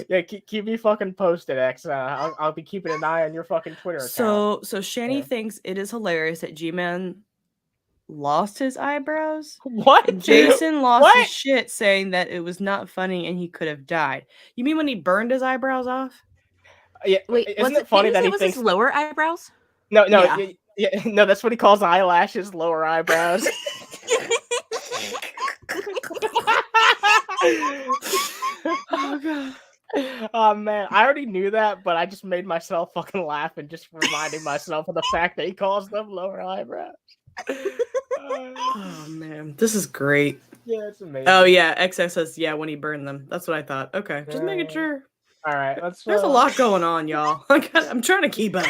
B: Yeah, keep me fucking posted, X. I'll be keeping an eye on your fucking Twitter account.
C: So Shanny thinks it is hilarious that G-Man lost his eyebrows.
B: What?
C: And Jason lost his shit saying that it was not funny and he could have died. You mean when he burned his eyebrows off?
B: Yeah.
E: Wait,
B: isn't it funny that he thinks
E: his lower eyebrows?
B: No, no, that's what he calls eyelashes, lower eyebrows.
C: Oh god.
B: Oh man, I already knew that, but I just made myself fucking laugh and just reminding myself of the fact that he calls them lower eyebrows.
C: Oh man, this is great.
B: Yeah, it's amazing.
C: Oh yeah, XX says when he burned them. That's what I thought. Okay, just making sure.
B: All right,
C: there's a lot going on, y'all. I'm trying to keep up.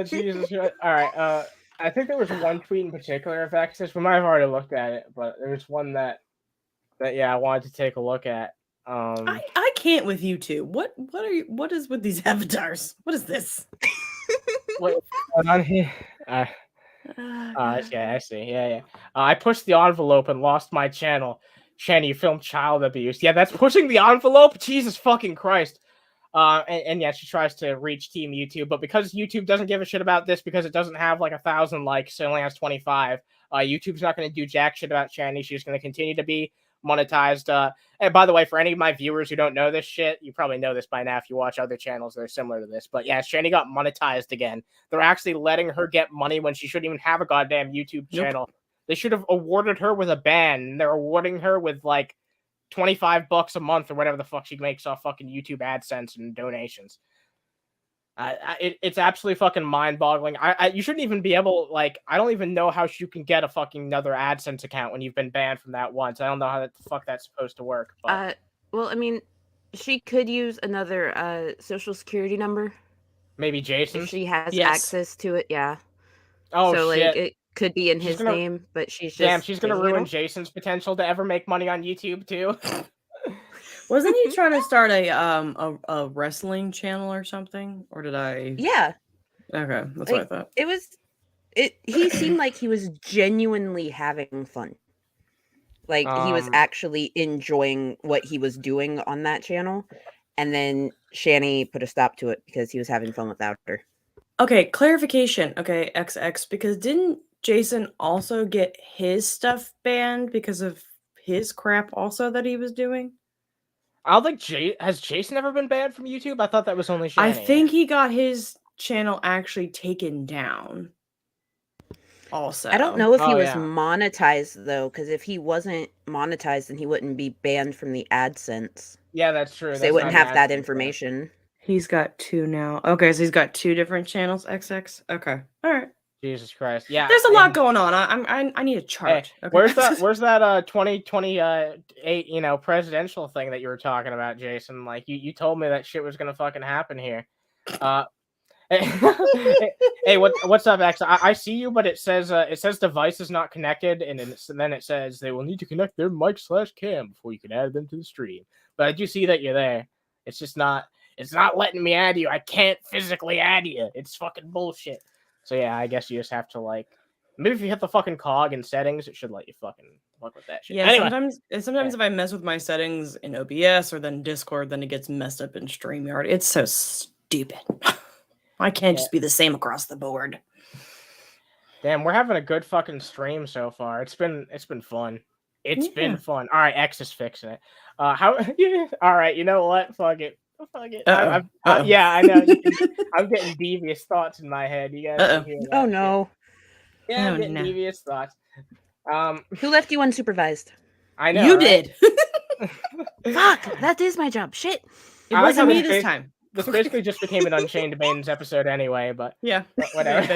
B: Jesus. All right. I think there was one tweet in particular of X's. We might have already looked at it, but there was one that I wanted to take a look at.
C: I can't with you two. What is with these avatars? What is this?
B: What's going on here? I see. Yeah. I pushed the envelope and lost my channel. Shanny, you filmed child abuse. Yeah, that's pushing the envelope. Jesus fucking Christ. And yeah, she tries to reach Team YouTube, but because YouTube doesn't give a shit about this, because it doesn't have like 1,000 likes, it only has 25. YouTube's not going to do jack shit about Shanny. She's going to continue to be monetized. And by the way, for any of my viewers who don't know this shit, you probably know this by now if you watch other channels that are similar to this. But yeah, Shanny got monetized again. They're actually letting her get money when she shouldn't even have a goddamn YouTube channel. They should have awarded her with a ban. And they're awarding her with like $25 a month or whatever the fuck she makes off fucking YouTube AdSense and donations. It's absolutely fucking mind-boggling. You shouldn't even be able, like, I don't even know how you can get a fucking another AdSense account when you've been banned from that once. I don't know how the fuck that's supposed to work. But...
E: well, I mean, she could use another social security number.
B: Maybe Jason.
E: If she has access to it, yeah.
B: Oh,
E: so,
B: shit.
E: like, it could be in his name, but she's just...
B: Damn, she's gonna ruin Jason's potential to ever make money on YouTube, too.
C: Wasn't he trying to start a wrestling channel or something? Or did I?
E: Yeah.
C: Okay, that's what I thought.
E: He seemed like he was genuinely having fun. Like he was actually enjoying what he was doing on that channel. And then Shanny put a stop to it because he was having fun without her.
C: Okay, clarification. Okay, XX, because didn't Jason also get his stuff banned because of his crap also that he was doing?
B: I don't think has Jason ever been banned from YouTube? I thought that was only Shanny.
C: I think he got his channel actually taken down. Also,
E: I don't know if he was monetized though, because if he wasn't monetized, then he wouldn't be banned from the AdSense.
B: Yeah, that's true.
E: They wouldn't have that information.
C: He's got 2 now. Okay, so he's got 2 different channels. XX. Okay, all right.
B: Jesus Christ! Yeah,
C: there's a lot going on. I need a chart.
B: Hey, okay. Where's that 2028 presidential thing that you were talking about, Jason? Like you told me that shit was gonna fucking happen here. Hey, what's up, X? I see you, but it says device is not connected, and then it says they will need to connect their mic/cam before you can add them to the stream. But I do see that you're there. It's just not. It's not letting me add you. I can't physically add you. It's fucking bullshit. So yeah, I guess you just have to maybe if you hit the fucking cog in settings, it should let you fucking fuck with that shit.
C: Yeah,
B: anyway.
C: sometimes if I mess with my settings in OBS or then Discord, then it gets messed up in StreamYard. It's so stupid. I can't just be the same across the board.
B: Damn, we're having a good fucking stream so far. It's been fun. It's been fun. All right, X is fixing it. All right, you know what? Fuck it. Yeah, I know. I'm getting devious thoughts in my head. You guys can hear that.
E: Oh no.
B: Shit. Yeah, I'm getting devious thoughts.
E: Who left you unsupervised?
B: I know.
C: You
B: right?
C: did.
E: Fuck, that is my job. Shit.
C: It wasn't me this time.
B: This basically just became an Unchained Maidens episode anyway, but
C: yeah,
B: whatever.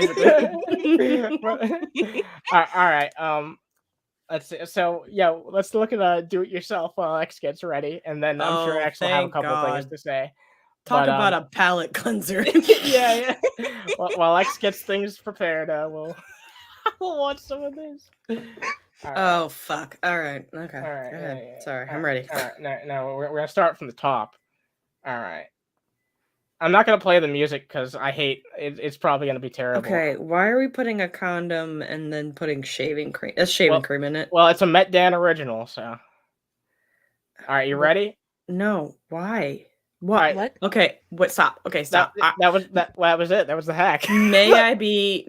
B: All right. Let's see. So yeah, let's look at do it yourself while X gets ready, and then I'm sure X will have a couple things to say.
C: Talk about a palate cleanser.
B: yeah. While X gets things prepared, we'll watch some of this.
C: Right. Oh fuck! All right. Okay.
B: All right.
C: Go ahead.
B: Yeah.
C: Sorry, I'm ready.
B: All right. No, we're gonna start from the top. All right. I'm not gonna play the music because I hate it. It's probably gonna be terrible.
C: Okay. Why are we putting a condom and then putting shaving cream? Cream in it.
B: Well, it's a Met Dan original, so. All right, you ready?
C: No. Why? What?
B: Right.
E: What?
C: Okay. What? Stop. Okay. Stop.
B: That was it. That was the hack.
C: May I be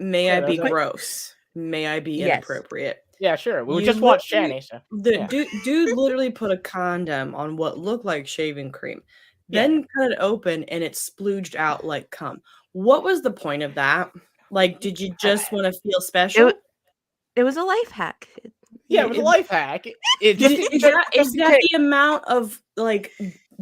C: gross? May I be
E: Yes.
C: inappropriate?
B: Yeah, sure. We just watched Shanny, so.
C: The dude literally put a condom on what looked like shaving cream, then cut it open and it splooged out like cum. What was the point of that? Like, did you just want to feel special?
E: It was a life hack.
B: Yeah, it was a life hack. Is
C: that the amount of like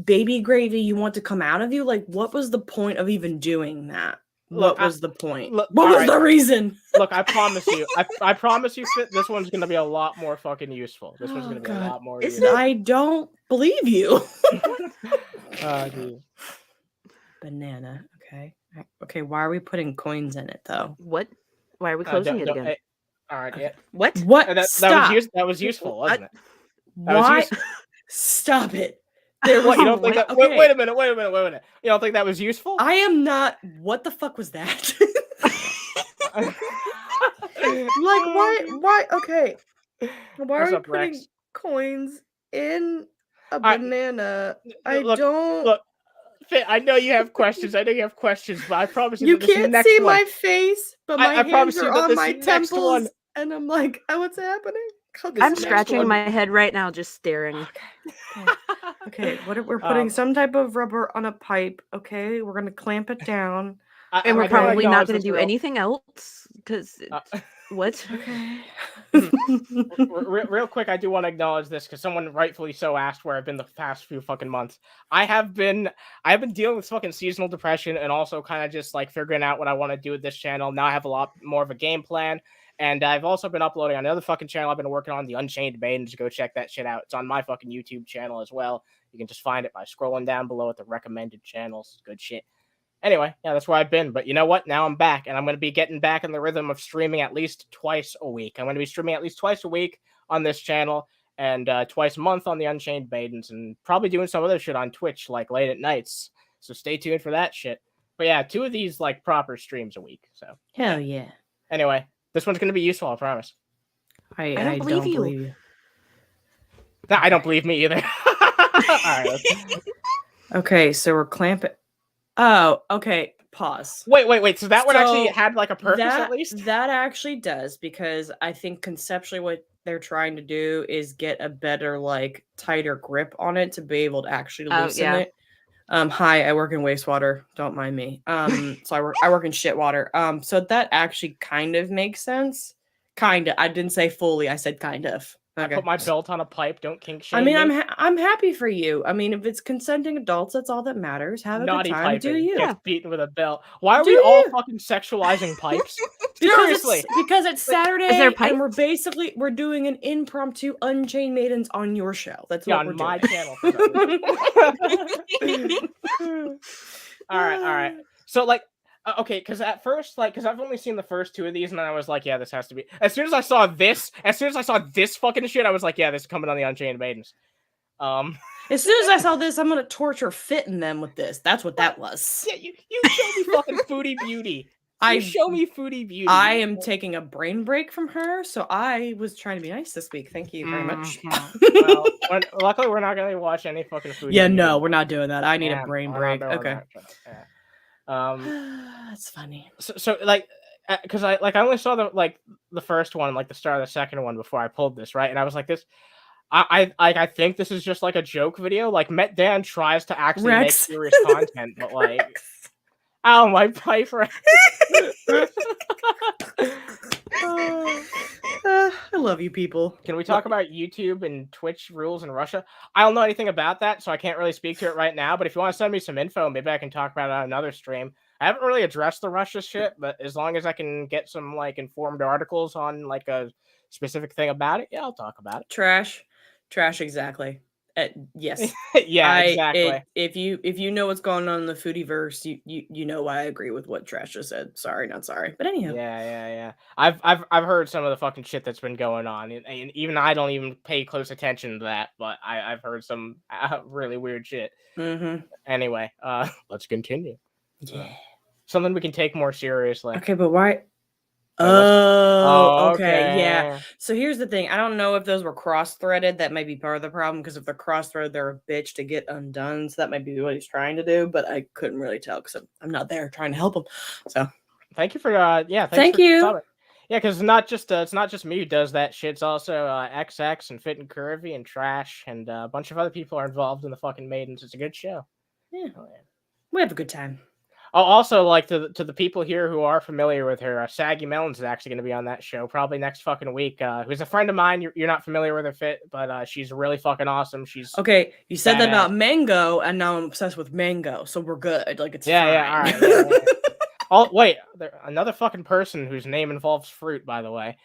C: baby gravy you want to come out of you? Like, what was the point of even doing that? What was the point? What was the reason?
B: Look, I promise you. I promise you, this one's gonna be a lot more fucking useful. This one's gonna be a lot more useful.
C: I don't believe you.
B: Dude.
C: Banana. Okay. Why are we putting coins in it though?
E: What? Why are we closing it again?
B: All right. Yeah.
E: What?
B: That was useful, wasn't it?
C: Why? Stop it.
B: What, you don't think that? Okay. Wait a minute. You don't think that was useful?
C: I am not. What the fuck was that? Like, why? Okay. Why are we putting coins in a banana?
B: Look, Fit, I know you have questions. But I promise you,
C: you can't see my face, but my hands are on my temples, and I'm like, what's happening?
E: I'm scratching my head right now, just staring.
C: Okay. We're putting some type of rubber on a pipe. Okay, we're gonna clamp it down,
E: and we're probably not gonna do anything else because what?
C: Okay.
B: Real quick, I do want to acknowledge this because someone rightfully so asked where I've been the past few fucking months. I have been dealing with fucking seasonal depression and also kind of just like figuring out what I want to do with this channel. Now I have a lot more of a game plan. And I've also been uploading on another fucking channel I've been working on, the Unchained Maidens. Go check that shit out. It's on my fucking YouTube channel as well. You can just find it by scrolling down below at the recommended channels. Good shit. Anyway, yeah, that's where I've been. But you know what? Now I'm back, and I'm going to be getting back in the rhythm of streaming at least twice a week. I'm going to be streaming at least twice a week on this channel and twice a month on the Unchained Maidens, and probably doing some other shit on Twitch, like late at nights. So stay tuned for that shit. But yeah, 2 of these like proper streams a week. So
C: hell yeah.
B: Anyway. This one's going to be useful, I promise.
C: I don't believe you.
B: No, I don't believe me either. All right.
C: Okay, so we're clamping. Oh, okay. Pause.
B: Wait. So that one actually had like a purpose at least?
C: That actually does, because I think conceptually what they're trying to do is get a better, like, tighter grip on it to be able to actually loosen it. Hi, I work in wastewater. Don't mind me. So I work in shit water. So that actually kind of makes sense. Kind of. I didn't say fully. I said kind of. Okay.
B: I put my belt on a pipe. Don't kink shame
C: I mean,
B: me.
C: I'm happy for you. I mean, if it's consenting adults, that's all that matters. Have a
B: Naughty
C: good time.
B: Piping
C: Do you?
B: Gets beaten with a belt. Why are we all fucking sexualizing pipes? Seriously.
C: Because it's Saturday, and we're doing an impromptu Unchained Maidens on your show. That's what we're doing.
B: On my channel. All right. So like, okay, because at first, like, because I've only seen the first 2 of these, and then I was like, yeah, this has to be. As soon as I saw this fucking shit, I was like, yeah, this is coming on the Unchained Maidens.
C: As soon as I saw this, I'm gonna torture Fit in them with this. That's what that was.
B: Yeah, you show me fucking Foodie Beauty. Show me Foodie Beauty.
C: I am taking a brain break from her, so I was trying to be nice this week. Thank you very much.
B: Well, luckily we're not gonna watch any fucking Foodie Beauty.
C: No, we're not doing that. I need a brain break. Okay. That's funny.
B: So like, because I only saw the first one, like the start of the second one before I pulled this, right? And I was like, this, I think this is just like a joke video. Like Met Dan tries to actually make serious content, but like, ow, my pipe.
C: I love you people.
B: Can we talk about YouTube and Twitch rules in Russia? I don't know anything about that, so I can't really speak to it right now. But if you want to send me some info, maybe I can talk about it on another stream. I haven't really addressed the Russia shit, but as long as I can get some like informed articles on like a specific thing about it, yeah, I'll talk about it.
C: Trash, exactly. Yes.
B: Yeah, exactly.
C: If you know what's going on in the foodieverse, you know why I agree with what Trash just said. Sorry, not sorry. But anyhow.
B: Yeah. I've heard some of the fucking shit that's been going on, and even I don't even pay close attention to that, but I've heard some really weird shit.
C: Mm-hmm.
B: Anyway, let's continue.
C: Yeah.
B: Something we can take more seriously.
C: Okay, but why? Oh, okay, yeah. So here's the thing. I don't know if those were cross-threaded. That might be part of the problem, because if they're cross-threaded, they're a bitch to get undone. So that might be what he's trying to do, but I couldn't really tell because I'm not there trying to help him. So
B: thank you for
C: thank you.
B: Yeah, because it's not just me who does that shit. It's also XX and Fit and Curvy and Trash and a bunch of other people are involved in the fucking Maidens. It's a good show.
C: Yeah, we have a good time.
B: Oh, also, like, to the people here who are familiar with her, Saggy Melons is actually going to be on that show probably next fucking week. Who's a friend of mine. You're not familiar with her, Fit, but she's really fucking awesome. She's
C: okay. You said that about Mango, and now I'm obsessed with Mango, so we're good. Like, it's fine.
B: Yeah, all right. Yeah. Oh, wait, another fucking person whose name involves fruit, by the way.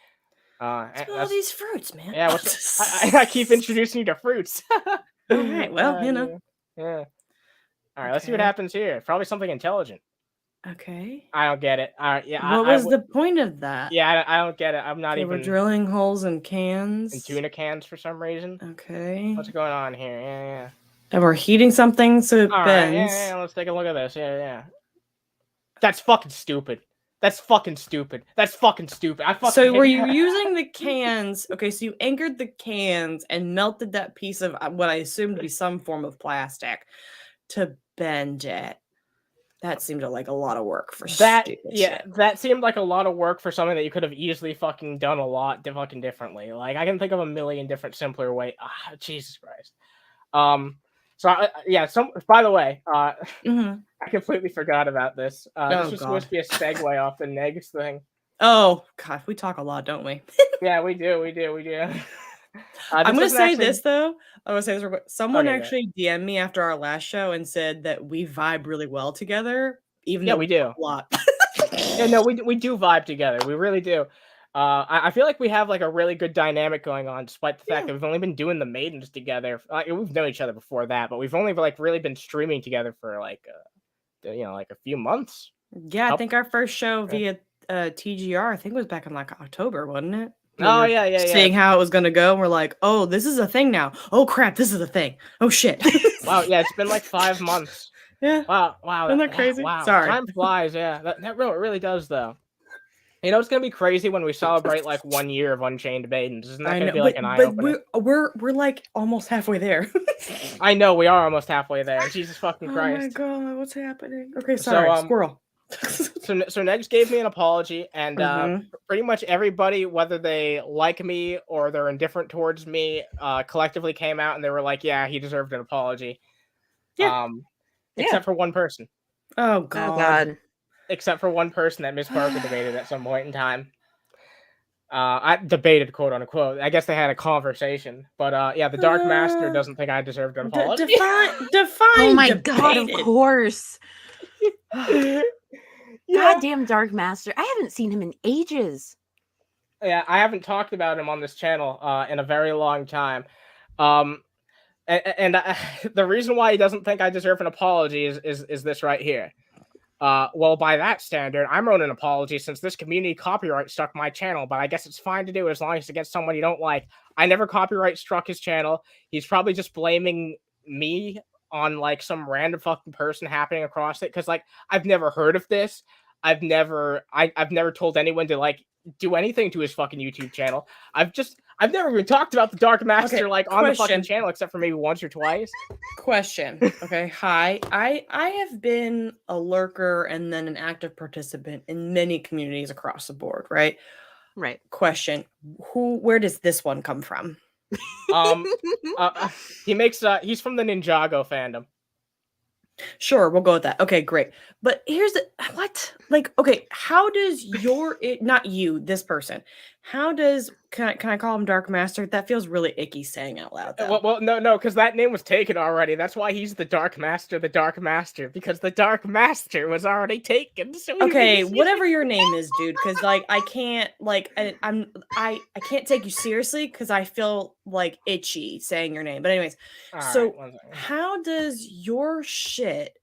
C: All these fruits, man.
B: Yeah, I keep introducing you to fruits.
C: All right, well, you know.
B: Yeah. All right, let's see what happens here. Probably something intelligent.
C: Okay.
B: I don't get it. All right, yeah.
C: What was the point of that?
B: Yeah, I don't get it. I'm not even.
C: We're drilling holes in cans.
B: In tuna cans for some reason.
C: Okay.
B: What's going on here? Yeah.
C: And we're heating something so it bends.
B: Right, yeah. Let's take a look at this. Yeah. That's fucking stupid. That's fucking stupid.
C: So were you using the cans? Okay, so you anchored the cans and melted that piece of what I assumed to be some form of plastic to bend it. That seemed like a lot of work for
B: that.
C: Shit.
B: That seemed like a lot of work for something that you could have easily fucking done a lot fucking differently. Like, I can think of a million different simpler ways. Jesus Christ. By the way, I completely forgot about this. This was supposed to be a segue off the Negz thing.
C: Oh God, we talk a lot, don't we?
B: Yeah, we do.
C: I'm gonna say this though. I want to say this real quick. Someone actually DM'd me after our last show and said that we vibe really well together. Even though
B: we do
C: a lot.
B: Yeah, no, we do vibe together. We really do. I feel like we have like a really good dynamic going on, despite the fact that we've only been doing the Maidens together. We've known each other before that, but we've only like really been streaming together for like like a few months.
C: Yeah, I think our first show via TGR, I think it was back in like October, wasn't it?
B: Oh yeah.
C: Seeing how it was gonna go, and we're like, oh, this is a thing now. Oh crap, this is a thing. Oh shit.
B: Wow, yeah, it's been like 5 months.
C: Yeah.
B: Wow.
C: Isn't that crazy?
B: Wow.
C: Sorry.
B: Time flies. Yeah, that really does though. You know, it's gonna be crazy when we celebrate like 1 year of Unchained Maidens. Isn't that gonna be like an eye opener?
C: We're like almost halfway there.
B: I know we are almost halfway there. Jesus fucking Christ!
C: Oh my God, what's happening? Okay, sorry, squirrel.
B: So Negz gave me an apology, and pretty much everybody, whether they like me or they're indifferent towards me, collectively came out and they were like, "Yeah, he deserved an apology."
C: Yeah.
B: Except for one person.
C: Oh God.
B: Except for one person that Miss Parker debated at some point in time. I debated, quote unquote. I guess they had a conversation, but the Dark Master doesn't think I deserved an apology.
C: Define.
E: Oh my
C: debated.
E: God! Of course. Goddamn Dark Master! I haven't seen him in ages.
B: Yeah, I haven't talked about him on this channel in a very long time. And the reason why he doesn't think I deserve an apology is this right here. Well, by that standard, I'm owed an apology since this community copyright struck my channel, but I guess it's fine to do as long as it gets someone you don't like. I never copyright struck his channel. He's probably just blaming me on like some random fucking person happening across it, because like I've never heard of this. I've never told anyone to like do anything to his fucking YouTube channel. I've never even talked about the Dark Master on the fucking channel except for maybe once or twice.
C: Question. Okay, hi. I have been a lurker and then an active participant in many communities across the board, right?
E: Right.
C: Question. Where does this one come from?
B: He makes he's from the Ninjago fandom.
C: Sure, we'll go with that. Okay, great. But here's the what? Like, okay, how does not you, this person? How does can I call him Dark Master? That feels really icky saying out loud. Though.
B: Well, no, because that name was taken already. That's why he's the Dark Master, because the Dark Master was already taken. So
C: okay, whatever your name is, dude. Because like I can't I can't take you seriously because I feel like itchy saying your name. But anyways, so right, how does your shit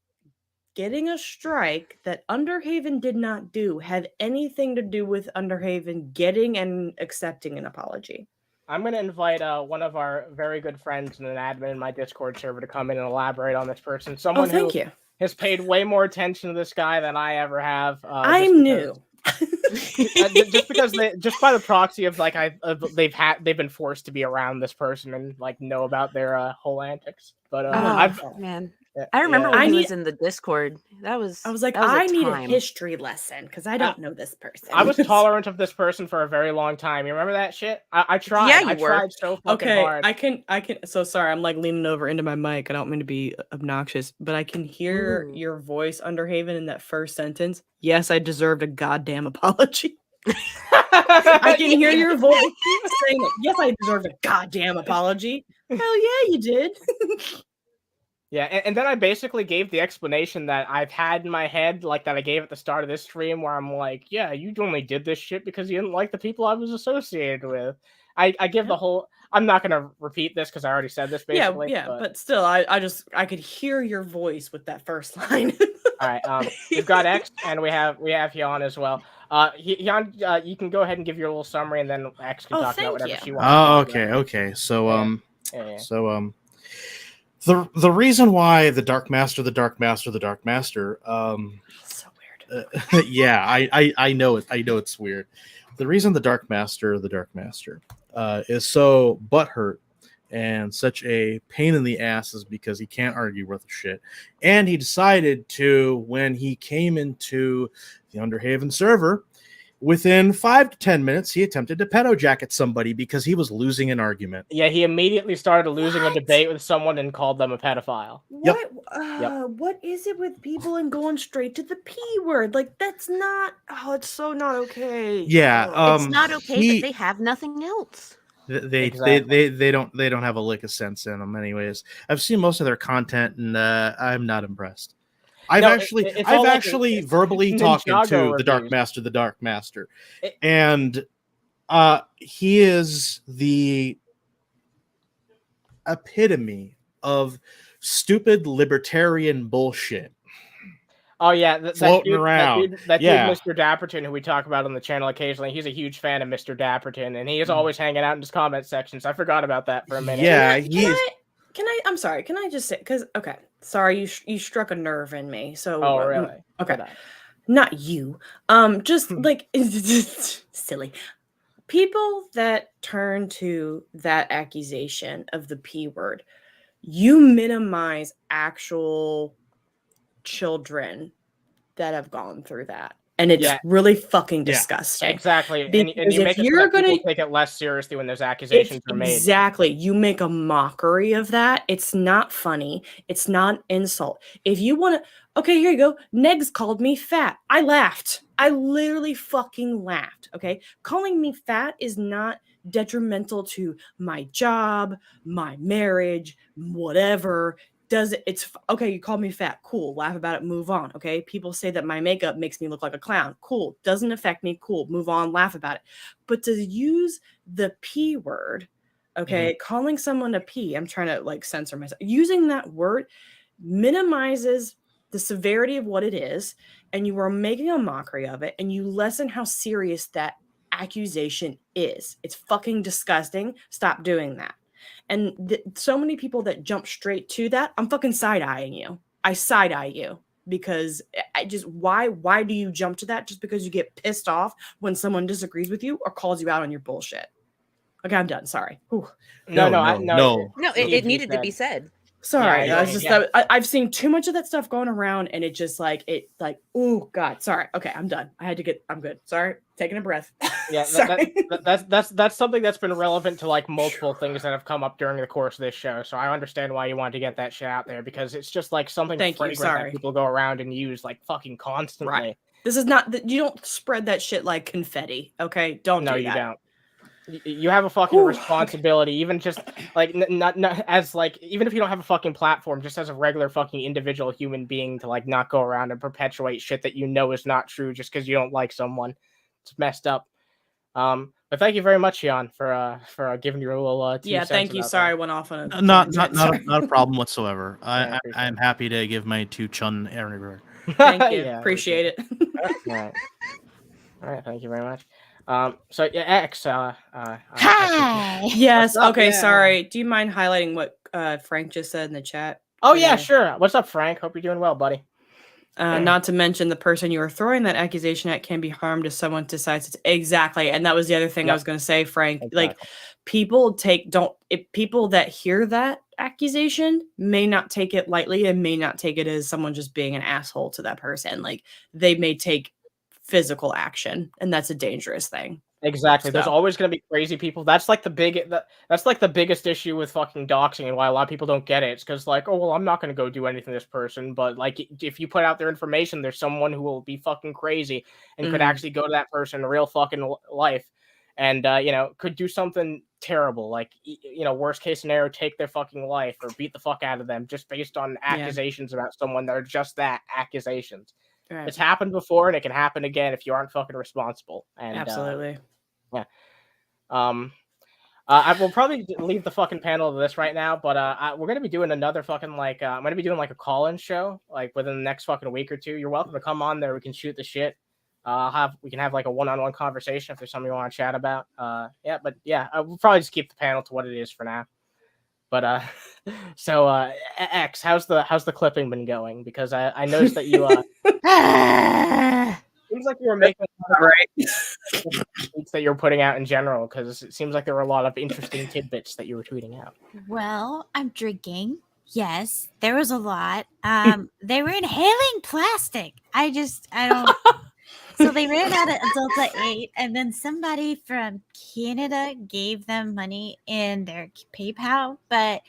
C: getting a strike that Underhaven did not do have anything to do with Underhaven getting and accepting an apology?
B: I'm going to invite one of our very good friends and an admin in my Discord server to come in and elaborate on this person. Someone who has paid way more attention to this guy than I ever have.
C: I'm new.
B: Just because just by the proxy of like they've been forced to be around this person and like know about their whole antics. But
E: man. I remember when he was in the Discord. I was like,
C: I need a history lesson because I don't know this person.
B: I was tolerant of this person for a very long time. You remember that shit? I tried. Yeah, I tried so fucking hard.
C: I can. So sorry, I'm like leaning over into my mic. I don't mean to be obnoxious, but I can hear your voice, Underhaven, in that first sentence. Yes, I deserved a goddamn apology. I can hear your voice saying it. Yes, I deserved a goddamn apology. Hell yeah, you did.
B: Yeah, and then I basically gave the explanation that I've had in my head, like that I gave at the start of this stream, where I'm like, yeah, you only did this shit because you didn't like the people I was associated with. I give the whole. I'm not gonna repeat this because I already said this basically.
C: Yeah, but still, I could hear your voice with that first line.
B: All right, we've got X and we have Hyan as well. Hyan, you can go ahead and give your little summary, and then X can talk about whatever she wants.
F: Oh, okay. So The reason why the Dark Master, so
C: weird.
F: Yeah, I know it. I know it's weird. The reason the Dark Master, is so butthurt and such a pain in the ass is because he can't argue worth of shit. And he decided to, when he came into the Underhaven server, within 5 to 10 minutes, he attempted to pedo jacket somebody because he was losing an argument.
B: Yeah, he immediately started losing a debate with someone and called them a pedophile.
C: What is it with people and going straight to the P word? Like, that's not... Oh, it's so not okay.
F: Yeah.
E: It's not okay, but they have nothing else.
F: They don't have a lick of sense in them anyways. I've seen most of their content and I'm not impressed. I've actually verbally talked to the Dark Master, and he is the epitome of stupid libertarian bullshit.
B: Oh yeah,
F: floating around.
B: That dude, Mr. Dapperton, who we talk about on the channel occasionally. He's a huge fan of Mr. Dapperton, and he is always hanging out in his comment sections. I forgot about that for a minute.
F: Yeah,
C: I'm sorry. Can I just say, because sorry, you struck a nerve in me. So
B: really?
C: Okay, not you. Just like silly people that turn to that accusation of the P word. You minimize actual children that have gone through that. And it's really fucking disgusting.
B: Exactly. And you make it take it less seriously when those accusations are made.
C: Exactly. You make a mockery of that. It's not funny. It's not an insult. If you want to, okay, here you go. Negz called me fat. I laughed. I literally fucking laughed. Okay. Calling me fat is not detrimental to my job, my marriage, whatever. It's okay, you call me fat, cool, laugh about it, move on. Okay, people say that my makeup makes me look like a clown, cool, doesn't affect me, cool, move on, laugh about it. But to use the P word, okay, calling someone a P, I'm trying to like censor myself, using that word minimizes the severity of what it is, and you are making a mockery of it, and you lessen how serious that accusation is. It's fucking disgusting. Stop doing that. And so many people that jump straight to that, I'm fucking side-eyeing you. I side-eye you because I just, why do you jump to that? Just because you get pissed off when someone disagrees with you or calls you out on your bullshit. Okay, I'm done. Sorry.
F: No.
E: It needed to be said.
C: Sorry,
B: Yeah,
C: I've seen too much of that stuff going around, and it just oh god, sorry. Okay, I'm done. I'm good. Sorry, taking a breath.
B: Yeah, that's something that's been relevant to like multiple things that have come up during the course of this show. So I understand why you wanted to get that shit out there, because it's just like something fragrant that people go around and use like fucking constantly.
C: Right. This is not that you don't spread that shit like confetti. Okay, don't.
B: No,
C: do
B: you
C: that.
B: don't. You have a fucking responsibility, even just like not as like, even if you don't have a fucking platform, just as a regular fucking individual human being, to like not go around and perpetuate shit that you know is not true just because you don't like someone. It's messed up. But thank you very much, Hyan, for giving your little
C: yeah. Thank you. Sorry, I went off on a
F: not a problem whatsoever. I'm happy to give my 2 chun everywhere.
C: Thank you. Appreciate it.
B: All right. Thank you very much. So yeah, X.
C: Hi. Yes. Okay. Sorry. Do you mind highlighting what Frank just said in the chat?
B: Oh yeah, sure. What's up, Frank? Hope you're doing well, buddy.
C: Not to mention the person you are throwing that accusation at can be harmed if someone decides it's exactly. And that was the other thing I was going to say, Frank. Exactly. Like people people that hear that accusation may not take it lightly and may not take it as someone just being an asshole to that person. Like they may take physical action, and that's a dangerous thing.
B: Exactly. So. There's always going to be crazy people. That's like the biggest issue with fucking doxing, and why a lot of people don't get it. It's because like, oh well, I'm not going to go do anything to this person, but like if you put out their information, there's someone who will be fucking crazy and could actually go to that person in real fucking life, and could do something terrible, like worst case scenario, take their fucking life or beat the fuck out of them just based on accusations about someone that are just that, accusations. Right. It's happened before, and it can happen again if you aren't fucking responsible. And
C: absolutely,
B: I will probably leave the fucking panel of this right now, but we're gonna be doing another fucking I'm gonna be doing like a call-in show like within the next fucking week or two. You're welcome to come on there. We can shoot the shit. We can have like a one-on-one conversation if there's something you want to chat about. We'll probably just keep the panel to what it is for now. But so X, how's the clipping been going? Because I noticed that you seems like you were making tweets that you're putting out in general, because it seems like there were a lot of interesting tidbits that you were tweeting out.
G: Well, I'm drinking. Yes, there was a lot. They were inhaling plastic. I don't. So they ran out of Delta 8, and then somebody from Canada gave them money in their PayPal. But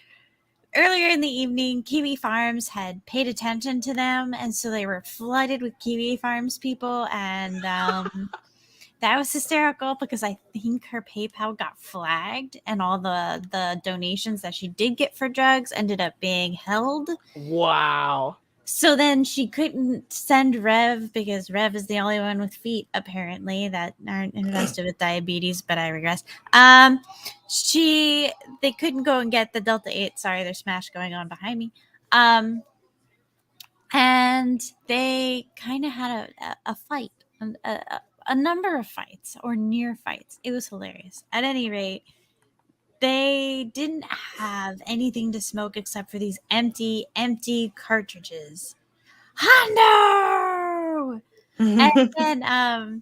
G: earlier in the evening, Kiwi Farms had paid attention to them, and so they were flooded with Kiwi Farms people. And that was hysterical, because I think her PayPal got flagged, and all the donations that she did get for drugs ended up being held.
B: Wow.
G: So then she couldn't send Rev, because Rev is the only one with feet, apparently, that aren't invested with diabetes, but I regress. They couldn't go and get the Delta 8. Sorry, there's smash going on behind me. And they kind of had a fight, a number of fights, or near fights. It was hilarious. At any rate, they didn't have anything to smoke except for these empty cartridges. Hondo! And then,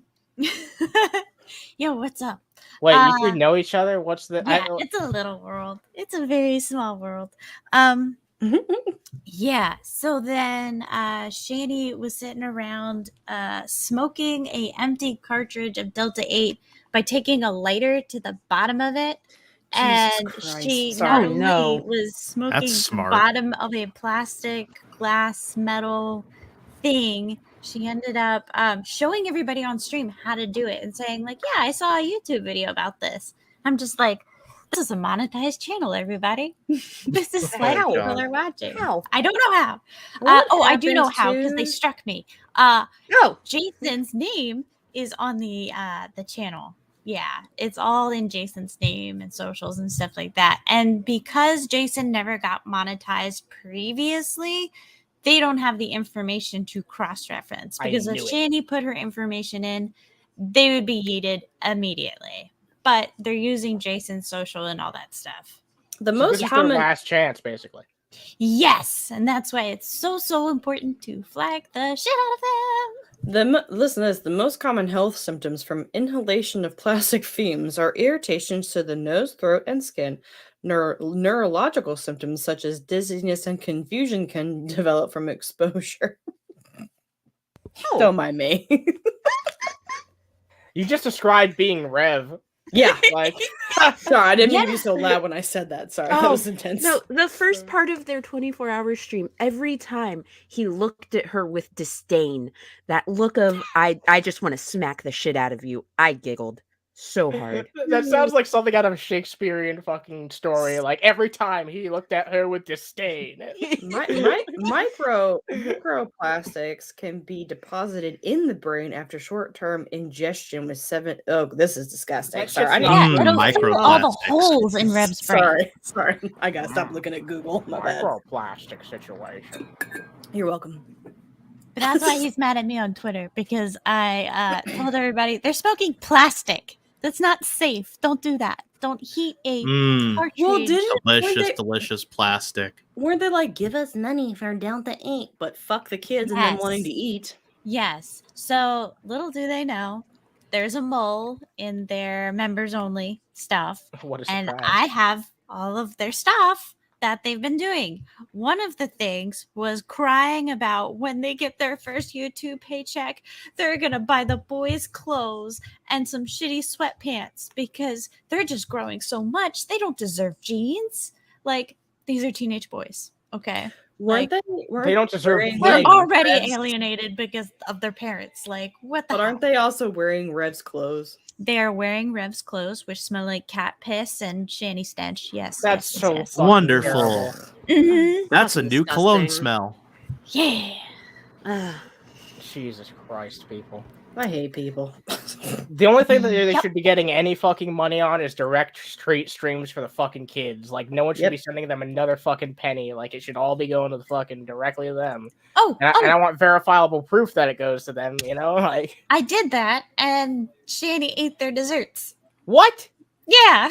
G: yo, what's up?
B: Wait, you two know each other? What's the?
G: Yeah, it's a little world. It's a very small world. Yeah. So then, Shanny was sitting around, smoking a empty cartridge of Delta 8 by taking a lighter to the bottom of it. And she not only was smoking the bottom of a plastic, glass, metal thing, she ended up showing everybody on stream how to do it and saying like, yeah, I saw a YouTube video about this. I'm just like, this is a monetized channel, everybody. This is what people are watching. How? I don't know how. I do know how, because they struck me. Jason's name is on the channel. Yeah, it's all in Jason's name and socials and stuff like that. And because Jason never got monetized previously, they don't have the information to cross-reference. Because if Shanny put her information in, they would be yeeted immediately. But they're using Jason's social and all that stuff.
B: The most common last chance, basically.
G: Yes, and that's why it's so important to flag the shit out of them.
C: Listen to this. The most common health symptoms from inhalation of plastic fumes are irritations to the nose, throat, and skin, Neurological symptoms such as dizziness and confusion can develop from exposure. Don't mind me.
B: You just described being Rev.
C: Yeah.
B: Like,
C: sorry, I didn't mean to be so loud when I said that. Sorry, that was intense.
E: No, the first part of their 24-hour stream, every time he looked at her with disdain, that look of, I just want to smack the shit out of you. I giggled so hard.
B: That sounds like something out of a Shakespearean fucking story. Like, every time he looked at her with disdain.
C: Microplastics can be deposited in the brain after short-term ingestion with Oh, this is disgusting.
B: That's
C: Sorry,
G: all the holes in Reb's brain.
C: Sorry. I gotta stop looking at Google. My bad.
B: Microplastic situation.
C: You're welcome.
G: But that's why he's mad at me on Twitter, because I told everybody they're smoking plastic. That's not safe. Don't do that. Don't heat a cartridge.
C: Well,
F: delicious plastic.
C: Weren't they like, give us money for Delta 8, but fuck the kids and them wanting to eat?
G: Yes. So little do they know, there's a mole in their members only stuff.
B: What a
G: and
B: surprise.
G: I have all of their stuff that they've been doing. One of the things was crying about when they get their first YouTube paycheck, they're going to buy the boys clothes and some shitty sweatpants because they're just growing so much. They don't deserve jeans. Like, these are teenage boys. Okay.
C: They
B: don't deserve.
G: They're already alienated because of their parents. Like, what the hell?
C: Aren't they also wearing Rev's clothes?
G: They are wearing Rev's clothes, which smell like cat piss and Shanny stench. Yes.
B: That's
G: yes,
B: so
G: yes.
F: Wonderful.
G: Mm-hmm.
F: That's a new cologne
E: disgusting.
F: smell.
G: Yeah.
B: Jesus Christ, people.
C: I hate people.
B: The only thing that they should be getting any fucking money on is direct streams for the fucking kids. Like, no one should be sending them another fucking penny. Like, it should all be going to the fucking directly to them. And I want verifiable proof that it goes to them, you know? Like,
G: I did that, and Shanny ate their desserts.
B: What?
G: Yeah.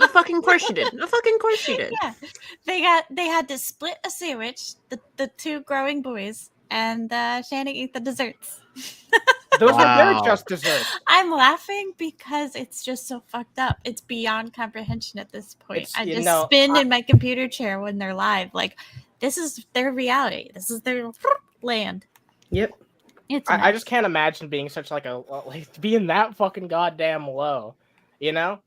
E: Of fucking course she did. Of fucking course she did.
G: Yeah. They had to split a sandwich, the two growing boys, and Shanny ate the desserts.
B: Those are their just desserts.
G: I'm laughing because it's just so fucked up. It's beyond comprehension at this point. I just spin in my computer chair when they're live. Like, this is their reality. This is their land.
C: Yep.
B: I just can't imagine being such like being that fucking goddamn low. You know?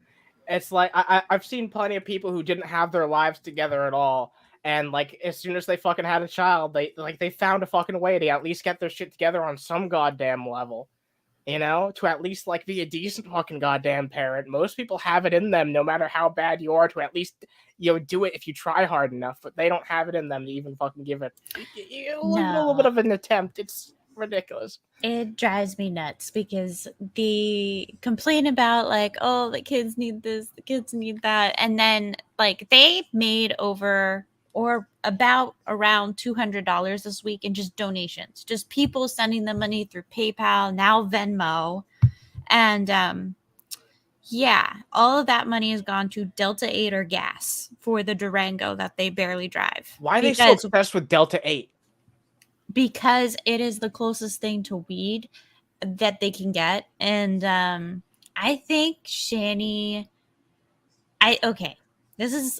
B: It's like I've seen plenty of people who didn't have their lives together at all. And like, as soon as they fucking had a child, they found a fucking way to at least get their shit together on some goddamn level, you know, to at least like be a decent fucking goddamn parent. Most people have it in them, no matter how bad you are, to at least, you know, do it if you try hard enough. But they don't have it in them to even fucking give it a little bit of an attempt. It's ridiculous.
G: It drives me nuts because the complaint about like, oh, the kids need this, the kids need that, and then like they made around $200 this week in just donations, just people sending them money through PayPal, now Venmo. And all of that money has gone to Delta 8 or gas for the Durango that they barely drive.
B: Why are they so obsessed with Delta 8?
G: Because it is the closest thing to weed that they can get. And I think Shanny, this is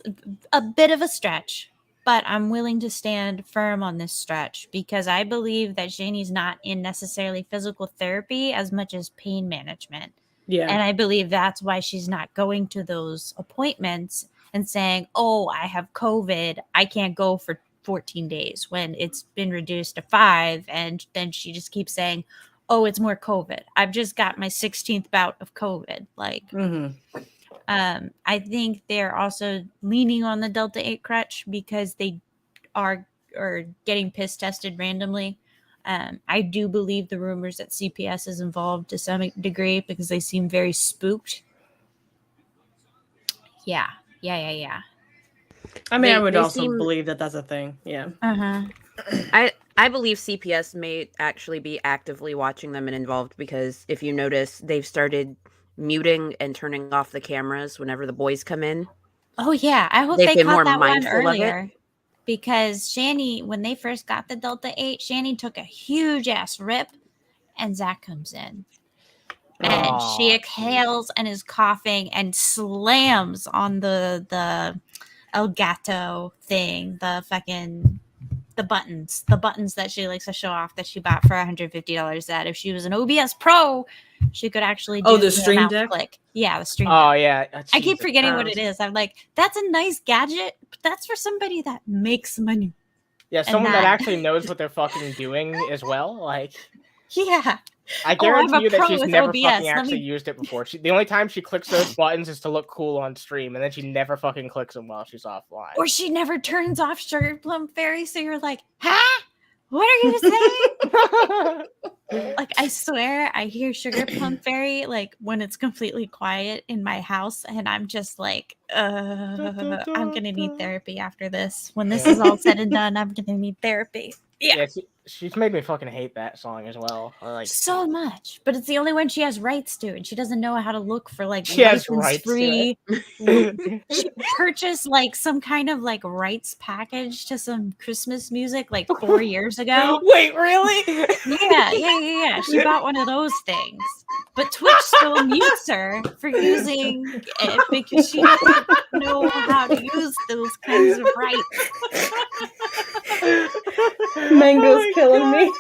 G: a bit of a stretch, but I'm willing to stand firm on this stretch because I believe that Shanny's not in necessarily physical therapy as much as pain management.
C: Yeah.
G: And I believe that's why she's not going to those appointments and saying, oh, I have COVID, I can't go for 14 days when it's been reduced to 5. And then she just keeps saying, oh, it's more COVID. I've just got my 16th bout of COVID. Like, I think they're also leaning on the Delta 8 crutch because they are getting piss tested randomly. I do believe the rumors that CPS is involved to some degree because they seem very spooked. Yeah.
C: I mean, I would also believe that that's a thing. Yeah.
E: I believe CPS may actually be actively watching them and involved because if you notice, they've started muting and turning off the cameras whenever the boys come in.
G: Oh yeah, I hope they caught that one earlier. Because Shanny, when they first got the Delta 8, Shanny took a huge ass rip, and Zach comes in. and she exhales and is coughing and slams on the El Gato thing, the buttons that she likes to show off that she bought for $150. That if she was an OBS Pro, she could actually do
C: the Stream
G: mouse
C: Deck.
G: click. Yeah, the Stream
B: Oh
G: Deck.
B: yeah,
G: I keep forgetting what it is. I'm like, that's a nice gadget, but that's for somebody that makes money.
B: Yeah, someone that actually knows what they're fucking doing as well. Like,
G: yeah.
B: I guarantee you that
G: pro
B: she's
G: with
B: never
G: OBS.
B: fucking actually used it before. The only time she clicks those buttons is to look cool on stream, and then she never fucking clicks them while she's offline.
G: Or she never turns off Sugar Plum Fairy, so you're like, huh? What are you saying? Like, I swear I hear Sugar Plum Fairy like when it's completely quiet in my house, and I'm just like, I'm gonna need therapy after this. When this is all said and done, I'm gonna need therapy. Yeah,
B: she's made me fucking hate that song as well. Like
G: so much, but it's the only one she has rights to, and she doesn't know how to look for like
B: she has rights
G: free.
B: She
G: purchased like some kind of like rights package to some Christmas music like 4 years ago.
B: Wait, really?
G: Yeah. She bought one of those things, but Twitch still mutes her for using it because she doesn't know how to use those kinds of rights.
C: Mango's killing me.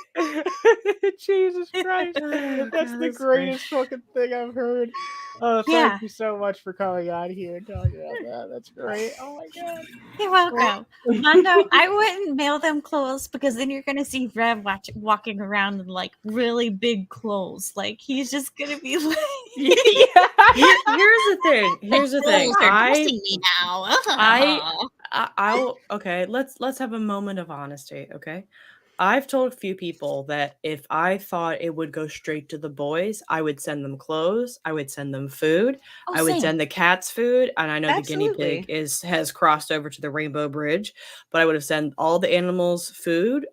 B: Jesus Christ. That's the greatest fucking thing I've heard. Thank you so much for coming on here and talking about that. That's great. Oh my god.
G: You're welcome. Mondo, I wouldn't mail them clothes because then you're gonna see Rev walking around in like really big clothes. Like he's just gonna be like
C: Here's the thing. I'll okay, let's have a moment of honesty, okay? I've told a few people that if I thought it would go straight to the boys, I would send them clothes, I would send them food, I would send the cats food, and I know the guinea pig has crossed over to the Rainbow Bridge, but I would have sent all the animals food.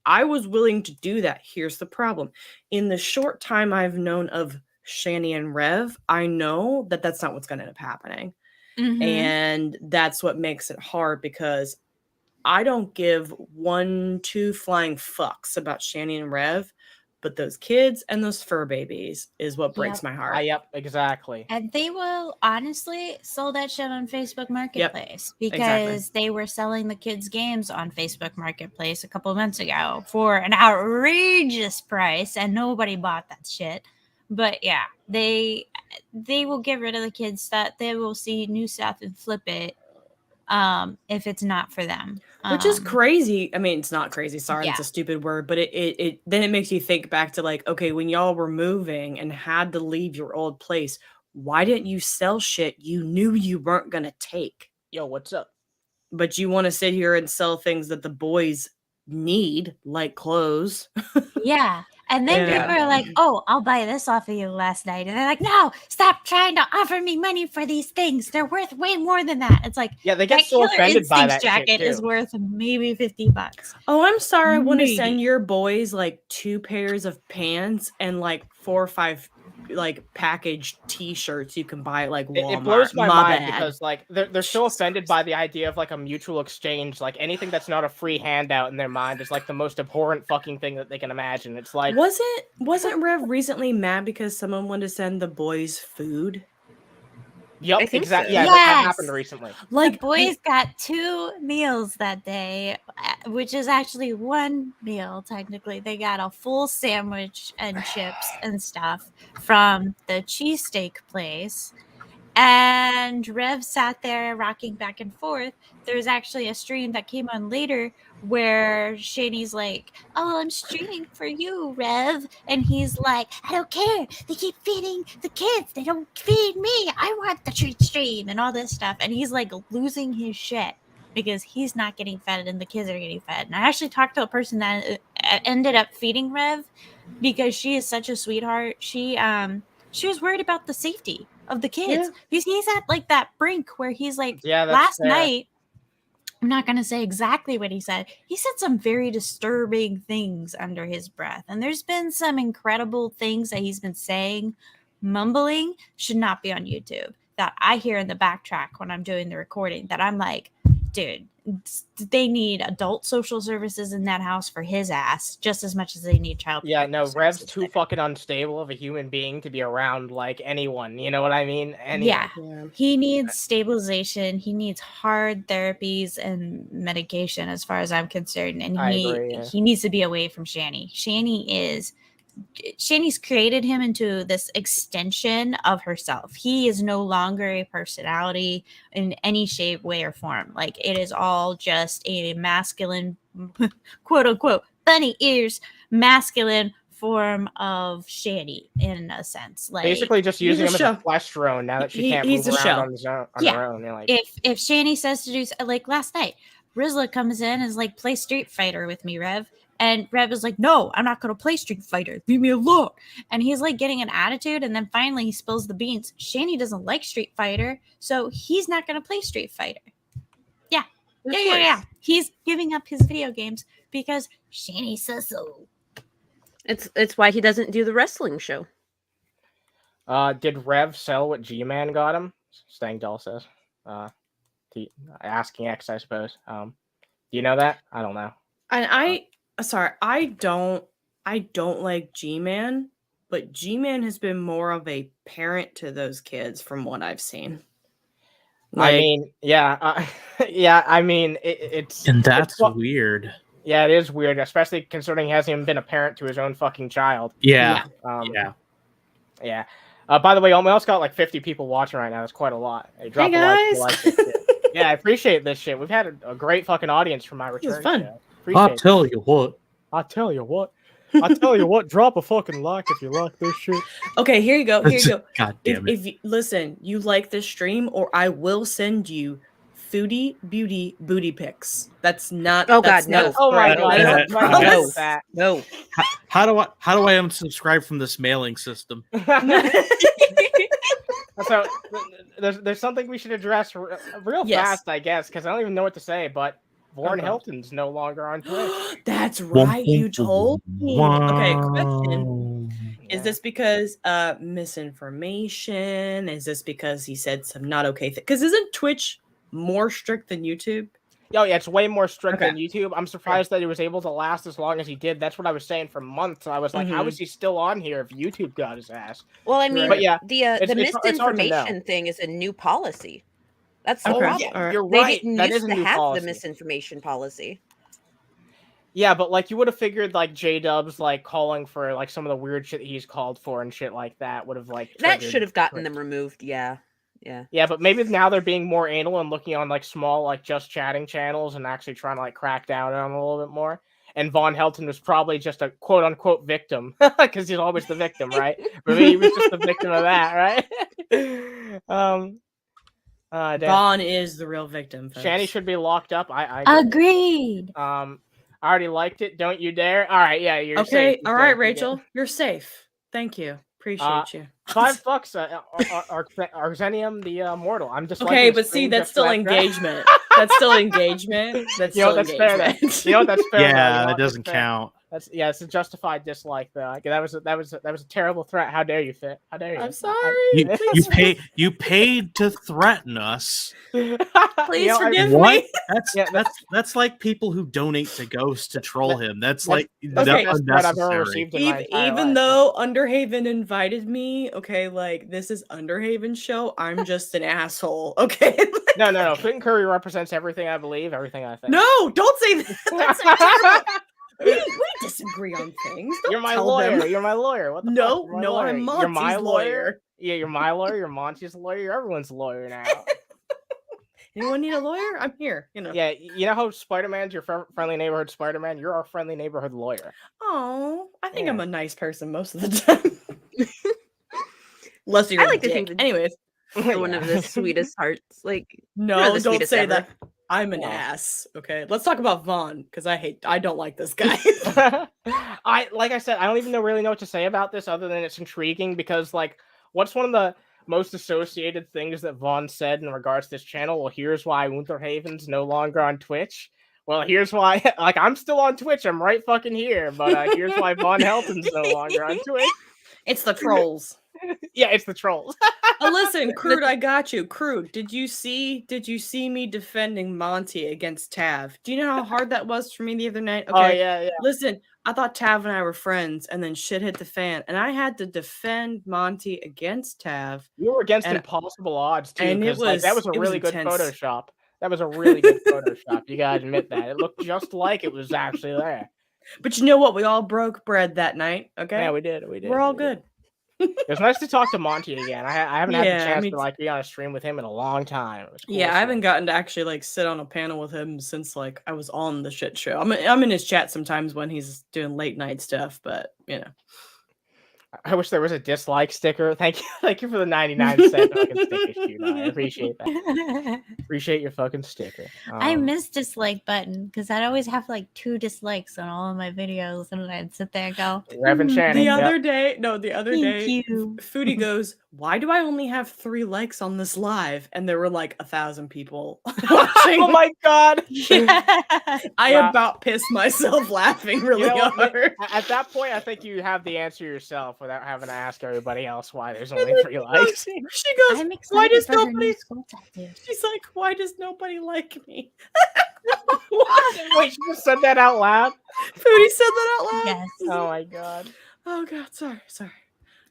C: I was willing to do that. Here's the problem. In the short time I've known of Shanny and Rev, I know that that's not what's going to end up happening. Mm-hmm. And that's what makes it hard because I don't give 1-2 flying fucks about Shanny and Rev, but those kids and those fur babies is what breaks my heart.
B: Yep, exactly.
G: And they will honestly sell that shit on Facebook Marketplace because they were selling the kids' games on Facebook Marketplace a couple months ago for an outrageous price, and nobody bought that shit. But yeah, they will get rid of the kids that they will see new stuff and flip it if it's not for them.
C: Which is crazy. I mean, it's not crazy. Sorry, that's a stupid word. But it then it makes you think back to like, okay, when y'all were moving and had to leave your old place, why didn't you sell shit you knew you weren't going to take?
B: Yo, what's up?
C: But you want to sit here and sell things that the boys need, like clothes.
G: Yeah. And then people are like, oh, I'll buy this off of you last night. And they're like, no, stop trying to offer me money for these things. They're worth way more than that. It's like,
B: they get so offended by that
G: jacket is worth maybe $50.
C: Oh, I'm sorry. I want to send your boys like 2 pairs of pants and like 4 or 5 like packaged t-shirts you can buy at like Walmart.
B: It blows my mind because like they're so offended by the idea of like a mutual exchange. Like anything that's not a free handout in their mind is like the most abhorrent fucking thing that they can imagine. It's like
C: wasn't Rev recently mad because someone wanted to send the boys food?
B: Yep, exactly. So. Yeah, that happened recently.
G: Like the boys got 2 meals that day, which is actually 1 meal technically. They got a full sandwich and chips and stuff from the cheesesteak place. And Rev sat there rocking back and forth. There's actually a stream that came on later where Shanny's like, oh, I'm streaming for you, Rev. And he's like, I don't care. They keep feeding the kids. They don't feed me. I want the treat stream and all this stuff. And he's like losing his shit because he's not getting fed and the kids are getting fed. And I actually talked to a person that ended up feeding Rev because she is such a sweetheart. She was worried about the safety of the kids because he's at like that brink where he's like, last night, I'm not going to say exactly what he said. He said some very disturbing things under his breath. And there's been some incredible things that he's been saying, mumbling, should not be on YouTube, that I hear in the backtrack when I'm doing the recording, that I'm like, dude, they need adult social services in that house for his ass just as much as they need child.
B: Yeah, no, Rev's too
G: there.
B: fucking unstable of a human being to be around like anyone. You know what I mean? Anyone.
G: Yeah, he needs stabilization. He needs hard therapies and medication, as far as I'm concerned. And he needs to be away from Shanny. Shanny's created him into this extension of herself. He is no longer a personality in any shape, way, or form. Like, it is all just a masculine, quote unquote, bunny ears, masculine form of Shanny, in a sense. Like,
B: basically just using him as a flesh drone now that she can't move around on her own. You're like,
G: if Shanny says to do, like last night, Rizla comes in and is like, play Street Fighter with me, Rev. And Rev is like, no, I'm not going to play Street Fighter. Leave me alone. And he's like getting an attitude. And then finally he spills the beans. Shanny doesn't like Street Fighter. So he's not going to play Street Fighter. Yeah. Yeah. He's giving up his video games because Shanny says so.
E: It's why he doesn't do the wrestling show.
B: Did Rev sell what G-Man got him? Stang Doll says. Asking X, I suppose. Do you know that? I don't know.
C: And I don't like G-Man, but G-Man has been more of a parent to those kids from what I've seen.
B: Like, I mean, yeah. I mean, it's
F: and that's weird.
B: Yeah, it is weird, especially considering he hasn't even been a parent to his own fucking child.
F: Yeah.
B: Yeah. By the way, we also got like 50 people watching right now. That's quite a lot. Hey, drop a like if you like this shit. Yeah, I appreciate this shit. We've had a great fucking audience for my return.
C: It's fun.
F: I'll tell you what. Drop a fucking like if you like this shit.
C: Okay, here you go.
F: God damn it.
C: If you listen, you like this stream, or I will send you foodie beauty booty pics. That's not.
E: Oh
C: that's
E: God, no!
B: Oh my God,
C: no.
F: How do I unsubscribe from this mailing system?
B: So there's something we should address real fast, I guess, because I don't even know what to say. But Warren Helton's no longer on Twitch.
C: That's right. You told me. Okay, question. Is this because misinformation? Is this because he said some not okay thing? Because isn't Twitch more strict than YouTube?
B: Oh, yeah, it's way more strict than YouTube. I'm surprised that he was able to last as long as he did. That's what I was saying for months. I was like, how is he still on here if YouTube got his ass?
E: Well, I mean,
B: but yeah,
E: the misinformation thing is a new policy. That's the problem.
B: Yeah, you're right.
E: They didn't used to have the misinformation policy.
B: Yeah, but like you would have figured like J-Dubs like calling for like some of the weird shit he's called for and shit like that would have like
E: that should have gotten them removed. Yeah,
B: but maybe now they're being more anal and looking on like small like just chatting channels and actually trying to like crack down on them a little bit more. And Von Helton was probably just a quote unquote victim because he's always the victim, right? But maybe he was just the victim of that, right?
C: Vaughn is the real victim. Folks.
B: Shanny should be locked up. I
G: agreed.
B: I already liked it. Don't you dare. All right, yeah, you're
C: okay.
B: Safe.
C: All right, Rachel, you're safe. Thank you. Appreciate you.
B: $5. Arsenium the Immortal. I'm just
C: okay, but see, that's still engagement. That's still engagement. That's still engagement.
B: You know that's fair.
F: Yeah, that doesn't count.
B: It's a justified dislike though. That was a terrible threat. How dare you, Fit? How dare you?
C: I'm sorry.
F: You paid to threaten us.
C: Please forgive me.
F: That's like people who donate to Ghost to troll him. That's like
B: unnecessary.
C: Even though Underhaven invited me, okay, like this is Underhaven's show. I'm just an asshole. Okay.
B: No. Fit and Curry represents everything I believe, everything I think.
C: No, don't say that. That's terrible. We disagree on things.
B: You're my lawyer. You're my lawyer. What the fuck?
C: No, I'm Monty's
B: You're my
C: lawyer.
B: Yeah, you're my lawyer. You're Monty's lawyer. You're everyone's lawyer now.
C: Anyone need a lawyer? I'm here. You know.
B: Yeah, you know how Spider-Man's your friendly neighborhood Spider-Man? You're our friendly neighborhood lawyer.
C: Oh, I think I'm a nice person most of the time. Unless you're
E: to think
C: anyways.
E: One of the sweetest hearts. Like,
C: no, don't say that. I'm an ass. Okay, let's talk about Vaughn because I don't like this guy.
B: Like I said, I don't even really know what to say about this other than it's intriguing because like, what's one of the most associated things that Vaughn said in regards to this channel? Well, here's why Underhaven's no longer on Twitch. Well, here's why. Like, I'm still on Twitch. I'm right fucking here. But here's why Von Helton's no longer on Twitch.
C: It's the trolls.
B: Yeah, it's the trolls.
C: Listen, Crude, I got you. Crude, did you see me defending Monty against Tav? Do you know how hard that was for me the other night? Okay.
B: Oh yeah.
C: Listen, I thought Tav and I were friends, and then shit hit the fan, and I had to defend Monty against Tav.
B: You were against impossible odds too,
C: and
B: because
C: it
B: that was a
C: was
B: really good
C: intense.
B: Photoshop. That was a really good Photoshop. You gotta admit that. It looked just like it was actually there.
C: But you know what? We all broke bread that night. Okay.
B: Yeah, we did.
C: We're all good.
B: It was nice to talk to Monty again. I haven't had the chance to be on a stream with him in a long time. It was cool.
C: Yeah, I haven't gotten to actually sit on a panel with him since I was on the shit show. I'm in his chat sometimes when he's doing late night stuff, but
B: I wish there was a dislike sticker. Thank you for the 99-cent fucking sticker, shoot. I appreciate that. Appreciate your fucking sticker.
G: I miss dislike button because I'd always have 2 dislikes on all of my videos, and I'd sit there and go.
B: Reverend Shanny.
C: The other day,
G: Thank you.
C: Foodie goes, "Why do I only have 3 likes on this live?" And there were 1,000 people watching.
B: Oh my god!
C: I about pissed myself laughing really hard.
B: At that point, I think you have the answer yourself without having to ask everybody else why there's only 3 likes.
C: She goes,
G: I'm
C: "Why
G: excited
C: does
G: for her
C: nobody?"
G: new skull tattoo.
C: She's like, "Why does nobody like me?"
B: Wait, she just said that out loud?
C: Foodie said that out loud?
G: Yes.
B: Oh my god.
C: Oh god, sorry.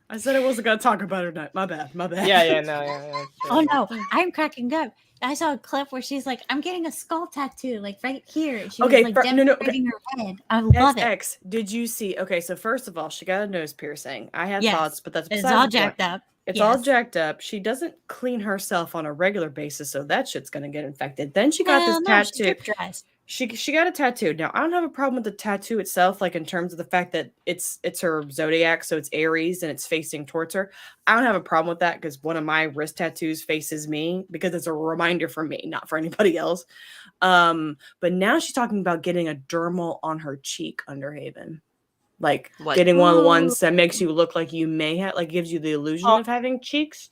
C: I said I wasn't gonna talk about her tonight. My bad.
B: Yeah.
G: Oh no, I'm cracking up. I saw a clip where she's like, "I'm getting a skull tattoo, right here." She was demonstrating her head. I love it.
C: X, did you see? Okay, so first of all, she got a nose piercing. I had thoughts, but that's
G: it's all jacked up.
C: It's all jacked up. She doesn't clean herself on a regular basis, so that shit's gonna get infected. Then she got this tattoo. She got a tattoo. Now I don't have a problem with the tattoo itself, in terms of the fact that it's her zodiac, so it's Aries and it's facing towards her. I don't have a problem with that because one of my wrist tattoos faces me because it's a reminder for me, not for anybody else. But now she's talking about getting a dermal on her cheek, Underhaven. Getting one of the ones that makes you look like you may have, gives you the illusion of having cheeks.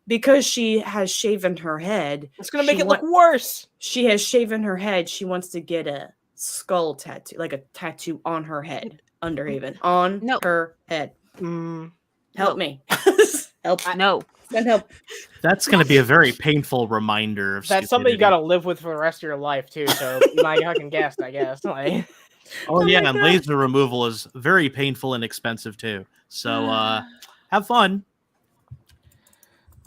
C: Because she has shaven her head,
B: it's gonna make it look worse.
C: She has shaven her head. She wants to get a skull tattoo, a tattoo on her head, Underhaven, on her head. Help me. Help.
E: No.
C: Send help.
F: That's going to be a very painful reminder of
B: that's something you got to live with for the rest of your life too. So you might fucking guess, I guess.
F: Oh yeah, and laser removal is very painful and expensive too. So have fun.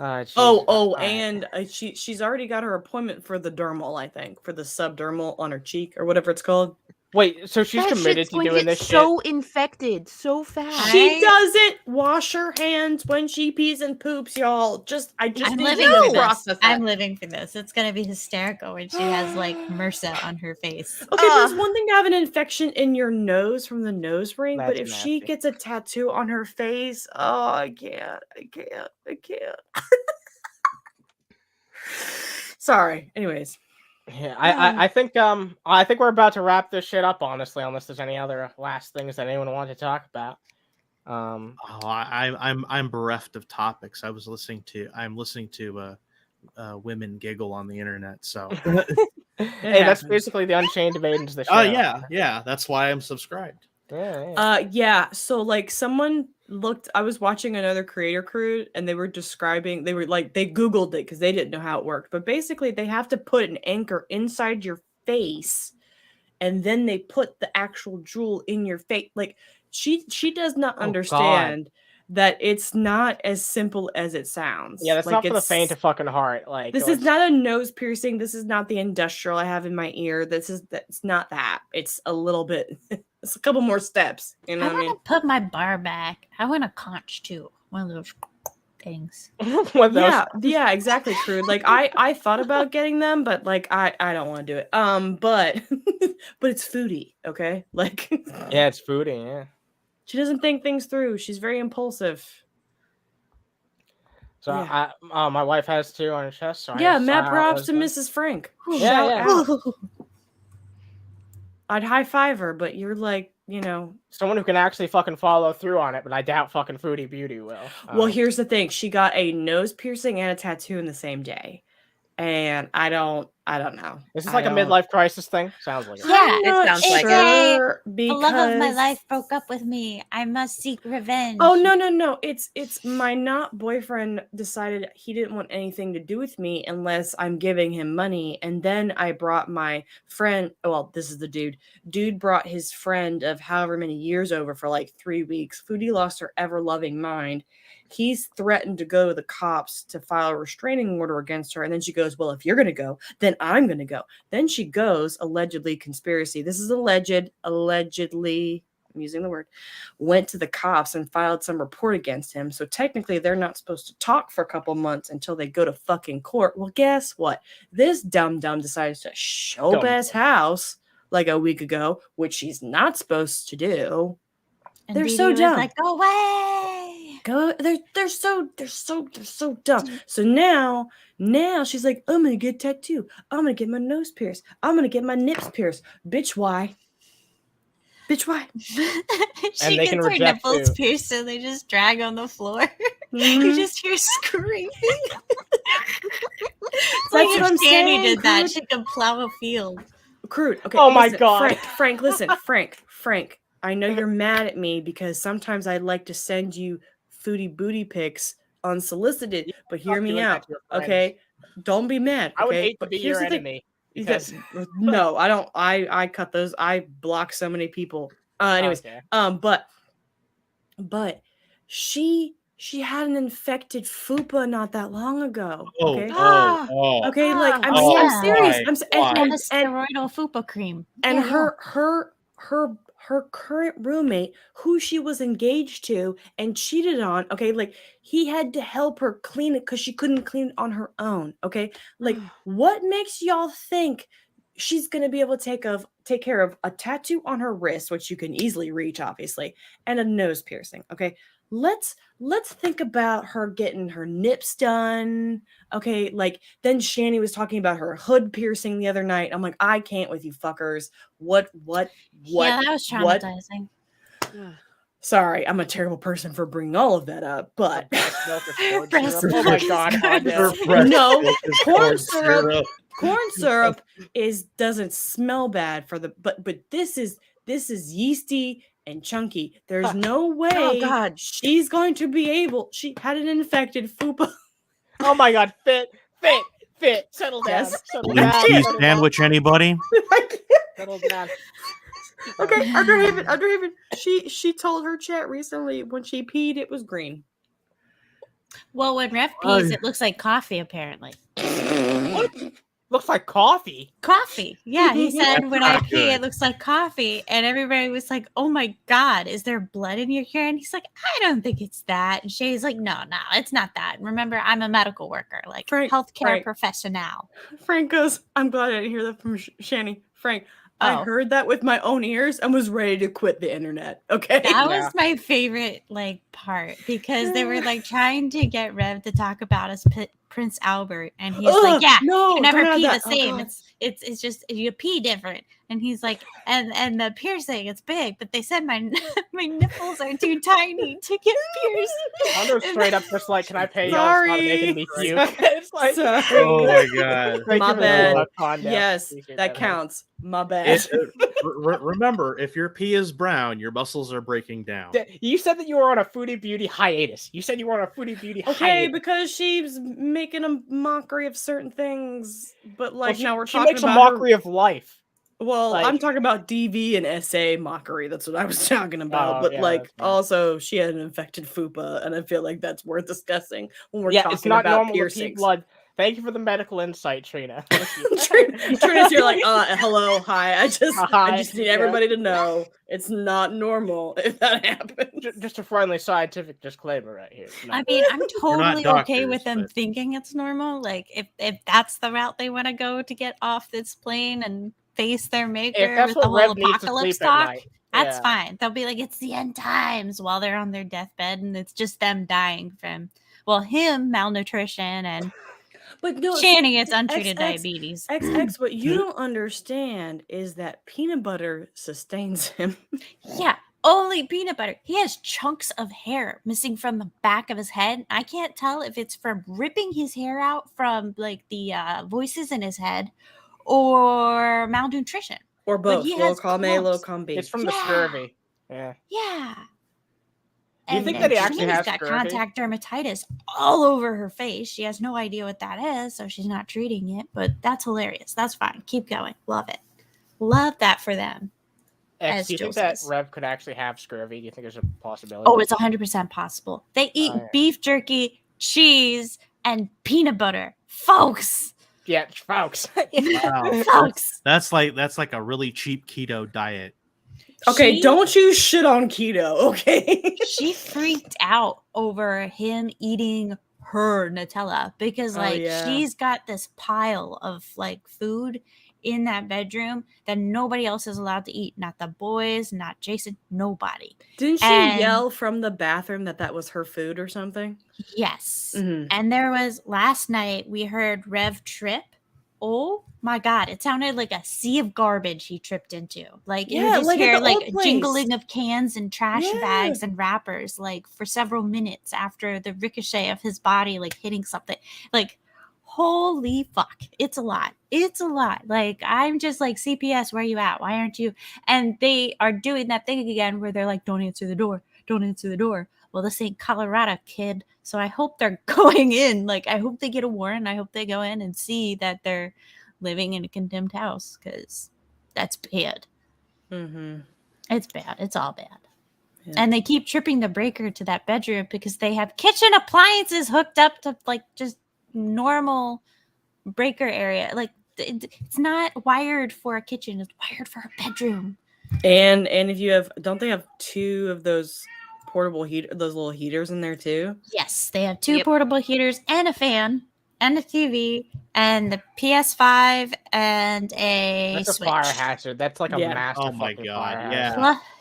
C: And she's already got her appointment for the dermal, I think, for the subdermal on her cheek or whatever it's called.
B: Wait, so she's committed to doing this shit?
E: So infected, so fast.
C: She doesn't wash her hands when she pees and poops, y'all.
G: I'm living for this. I'm living for this. It's gonna be hysterical when she has MRSA on her face.
C: Okay, there's one thing to have an infection in your nose from the nose ring, but if she gets a tattoo on her face, I can't. Sorry. Anyways.
B: Yeah, I think we're about to wrap this shit up, honestly, unless there's any other last things that anyone wanted to talk about.
F: I'm bereft of topics. I'm listening to women giggle on the internet. So
B: hey, that's basically the Unchained Maidens the show.
F: Oh yeah, that's why I'm subscribed.
C: So someone looked, I was watching another creator crew and they were describing, they Googled it because they didn't know how it worked, but basically they have to put an anchor inside your face and then they put the actual jewel in your face. She does not understand that it's not as simple as it sounds.
B: Yeah, that's not for the faint of fucking heart.
C: This is not a nose piercing. This is not the industrial I have in my ear. It's not that. It's a little bit. It's a couple more steps. You know what I mean?
G: To put my bar back. I want a conch too. One of those things.
C: Yeah, exactly. Crude. I thought about getting them, but I don't want to do it. But it's Foodie. Okay,
B: yeah, it's Foodie. Yeah.
C: She doesn't think things through. She's very impulsive.
B: So my wife has 2 on her chest. So
C: mad props to Mrs. Frank.
B: Yeah.
C: I'd high five her, but you're
B: someone who can actually fucking follow through on it, but I doubt fucking Foodie Beauty will.
C: Well, here's the thing. She got a nose piercing and a tattoo in the same day. And I don't I don't know.
B: Is this like a midlife crisis thing? Sounds like it.
E: Yeah, it sounds like
C: sure
G: the love of my life broke up with me. I must seek revenge.
C: Oh no! It's my not boyfriend decided he didn't want anything to do with me unless I'm giving him money, and then I brought my friend. Well, this is the dude. Dude brought his friend of however many years over for like 3 weeks. Foodie lost her ever loving mind. He's threatened to go to the cops to file a restraining order against her. And then she goes, well, if you're going to go, then I'm going to go. Then she goes, allegedly conspiracy. This is allegedly, I'm using the word, went to the cops and filed some report against him. So technically they're not supposed to talk for a couple months until they go to fucking court. Well, guess what? This dumb decides to show up at his house like a week ago, which she's not supposed to do.
G: And
C: they're
G: BD
C: so dumb.
G: Like, go away.
C: They're so dumb. So now she's like, I'm gonna get a tattoo. I'm gonna get my nose pierced. I'm gonna get my nips pierced. Bitch, why?
G: She gets her nipples pierced, so they just drag on the floor. You just hear screaming. It's like if Shanny did that, she could plow a field.
C: Crude. Okay.
B: Oh my god.
C: Frank, listen, Frank. I know you're mad at me because sometimes I'd like to send you foodie booty pics unsolicited, but hear me out, okay? Don't be mad. Okay?
B: I would hate to be your enemy. Because...
C: No, I don't. I cut those. I block so many people. Anyways,
B: okay.
C: but she had an infected fupa not that long ago. Okay. Okay. Like I'm serious. And
G: steroidal fupa cream.
C: And her current roommate, who she was engaged to and cheated on, okay, like he had to help her clean it because she couldn't clean it on her own. Okay, like what makes y'all think she's gonna be able to take care of a tattoo on her wrist, which you can easily reach, obviously, and a nose piercing? Okay, let's think about her getting her nips done. Okay, like then Shanny was talking about her hood piercing the other night. I'm like, I can't with you fuckers. What?
G: Yeah, that was traumatizing.
C: Sorry, I'm a terrible person for bringing all of that up, but
B: oh my god,
C: no, corn syrup doesn't smell bad for the but this is yeasty and chunky. There's no way she's going to be able. She had an infected fupa.
B: Oh my god, fit. Settle down.
C: Yes.
F: Blue cheese sandwich, anybody?
B: Settle down.
C: Okay, Underhaven. She told her chat recently when she peed it was green.
G: Well, when Ref pees, it looks like coffee, apparently.
B: What? Looks like coffee.
G: Coffee. Yeah, he said when I pee, it looks like coffee. And everybody was like, oh my God, is there blood in your urine? He's like, I don't think it's that. And Shay's like, no, it's not that. Remember, I'm a medical worker, like healthcare professional.
C: Frank goes, I'm glad I didn't hear that from Shanny. Frank, I heard that with my own ears and was ready to quit the internet. Okay.
G: That was my favorite part because they were like trying to get Rev to talk about his Prince Albert, and he's like, yeah, you never pee the same. It's just you pee different. And he's like, and the piercing, it's big, but they said my nipples are too tiny to get pierced.
B: I'm straight up just like, can I pay y'all for making me puke? It's like,
F: oh my god,
C: my bad. Yes, that counts. My bad.
F: Remember, if your pee is brown, your muscles are breaking down.
B: You said that you were on a Foodie Beauty hiatus.
C: Okay, because she's making a mockery of certain things, but like now we're talking about
B: a mockery of life.
C: Well, I'm talking about DV and SA mockery. That's what I was talking about. But also she had an infected fupa, and I feel like that's worth discussing when we're talking
B: it's not
C: about
B: normal
C: piercings.
B: To pee blood. Thank you for the medical insight, Trina.
C: Trina's here like, hello, hi. I just need everybody to know it's not normal if that happens.
B: Just a friendly scientific disclaimer right here.
G: No. I mean, I'm totally okay with them thinking it's normal. Like, if that's the route they want to go to get off this plane and face their maker with the whole apocalypse talk, that's fine. They'll be like, it's the end times while they're on their deathbed, and it's just them dying from, him, malnutrition, and
C: but no,
G: Shanny gets untreated diabetes.
C: XX, what you don't understand is that peanut butter sustains him.
G: Yeah, only peanut butter. He has chunks of hair missing from the back of his head. I can't tell if it's from ripping his hair out from like the voices in his head, or malnutrition.
C: Or both. Low column A, low
G: clumps.
C: column B.
B: It's from the scurvy. Yeah.
G: Yeah.
B: Do you think that he actually has
G: got
B: scurvy?
G: contact dermatitis all over her face. She has no idea what that is, so she's not treating it. But that's hilarious. That's fine. Keep going. Love it. Love that for them.
B: X, do you think that Rev could actually have scurvy? Do you think there's a possibility?
G: Oh, it's 100% possible. They eat beef jerky, cheese, and peanut butter, folks.
B: Yeah, folks.
F: Wow.
G: Folks.
F: That's like a really cheap keto diet.
C: Okay, don't you shit on keto, okay?
G: She freaked out over him eating her Nutella because she's got this pile of like food in that bedroom that nobody else is allowed to eat. Not the boys, not Jason, nobody.
C: Didn't she yell from the bathroom that was her food or something?
G: Yes.
C: Mm-hmm.
G: And there was last night we heard Rev trip. Oh my God. It sounded like a sea of garbage he tripped into. Like, you just hear like jingling of cans and trash bags and wrappers, like for several minutes after the ricochet of his body, like hitting something. Like, holy fuck. It's a lot. It's a lot. Like, I'm just like, CPS, where you at? Why aren't you? And they are doing that thing again where they're like, don't answer the door. Don't answer the door. Well, this ain't Colorado, kid. So I hope they're going in. Like, I hope they get a warrant. I hope they go in and see that they're living in a condemned house, because that's bad.
C: Mm-hmm.
G: It's bad. It's all bad. Yeah. And they keep tripping the breaker to that bedroom because they have kitchen appliances hooked up to like just normal breaker area. Like, it's not wired for a kitchen. It's wired for a bedroom.
C: And if you have, don't they have 2 of those portable those little heaters in there too?
G: Yes, they have 2 portable heaters and a fan and a TV and the PS5 and
B: That's
G: Switch.
B: A fire hazard. That's like a massive.
F: Oh my God!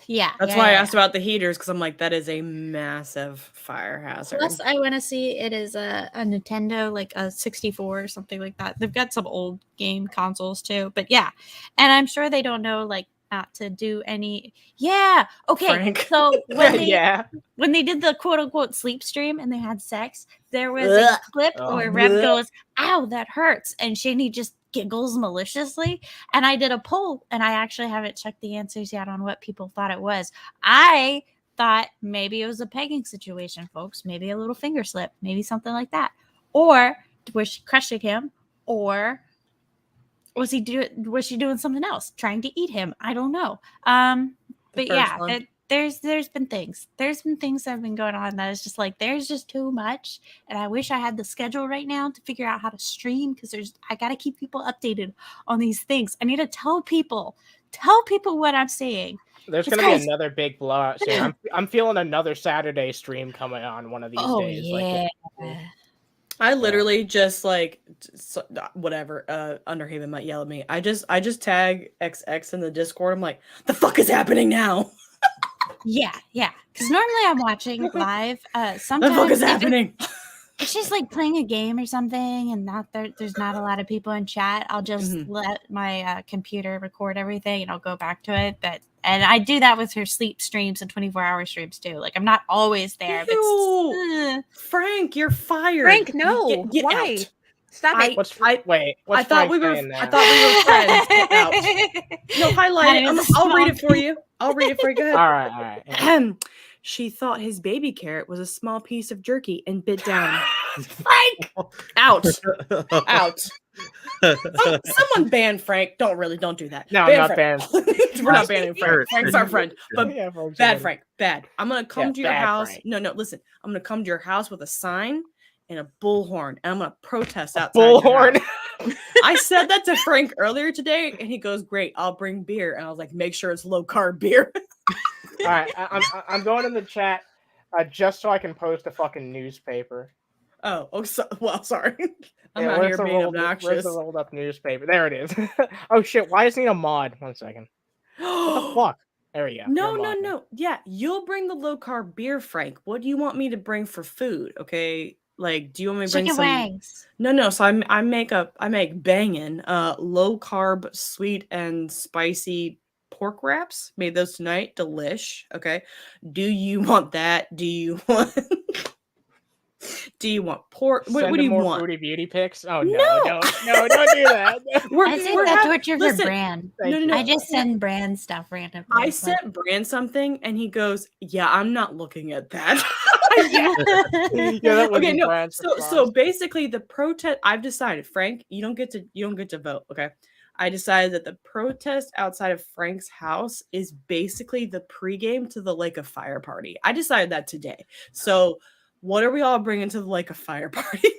G: Yeah.
C: That's why I asked about the heaters, because I'm like, that is a massive fire hazard.
G: Plus, I want to see it is a Nintendo, like a 64 or something like that. They've got some old game consoles too, but yeah, and I'm sure they don't know like not to do any. Yeah. Okay. Frank. So when they did the quote unquote sleep stream and they had sex, there was a clip where Rev goes, "Ow, that hurts," and Shanny just giggles maliciously. And I did a poll, and I actually haven't checked the answers yet on what people thought it was. I thought maybe it was a pegging situation, folks. Maybe a little finger slip, maybe something like that. Or was she crushing him? Or was she doing something else, trying to eat him? I don't know. But yeah, there's been things. There's been things that have been going on that is just like, there's just too much. And I wish I had the schedule right now to figure out how to stream, because I got to keep people updated on these things. I need to tell people what I'm saying.
B: There's going to be another big blowout soon. I'm feeling another Saturday stream coming on one of these days.
G: Yeah.
B: Like,
C: I literally just like whatever. Underhaven might yell at me. I just tag XX in the Discord. I'm like, the fuck is happening now?
G: Yeah. Because normally I'm watching live. Sometimes
C: the fuck is happening?
G: It's just like playing a game or something, and there's not a lot of people in chat. I'll just let my computer record everything, and I'll go back to it. And I do that with her sleep streams and 24-hour streams too. Like, I'm not always there. But
C: Frank, you're fired.
E: Frank, no.
C: Get
E: Why?
C: out.
E: Stop it.
C: I thought we were friends. Get out. No, highlight it. I'll read it for you. Go ahead.
B: All right.
C: She thought his baby carrot was a small piece of jerky and bit down.
G: Frank!
C: Out. Someone ban Frank. Don't do that.
B: No, I'm not banned.
C: We're not banning Frank. Frank's our friend. But bad Frank. Bad. I'm going to come to your house.
B: Frank.
C: No, listen. I'm going to come to your house with a sign and a bullhorn, and I'm going to protest outside.
B: Bullhorn?
C: I said that to Frank earlier today, and he goes, "Great, I'll bring beer." And I was like, "Make sure it's low carb beer."
B: All right, I'm going in the chat just so I can post a fucking newspaper.
C: Sorry. I'm out here being obnoxious.
B: Where's the rolled up newspaper? There it is. Oh shit! Why isn't he a mod? 1 second. What the fuck? There we go.
C: No. Yeah, you'll bring the low carb beer, Frank. What do you want me to bring for food? Okay. Like, do you want me to bring
G: chicken wings?
C: No. So I make banging low carb, sweet and spicy pork wraps. Made those tonight. Delish. Okay. Do you want that? Do you want? Do you want pork? What do you
B: more
C: want?
B: Fruity Beauty pics? Oh no, don't do that.
G: I think that torture for Brand.
C: No.
G: I just send Brand stuff randomly.
C: I sent Brand something, and he goes, "Yeah, I'm not looking at that."
B: That
C: okay, no. So basically, the protest. I've decided, Frank, you don't get to vote. Okay, I decided that the protest outside of Frank's house is basically the pregame to the Lake of Fire party. I decided that today. So, what are we all bringing to the Lake of Fire party?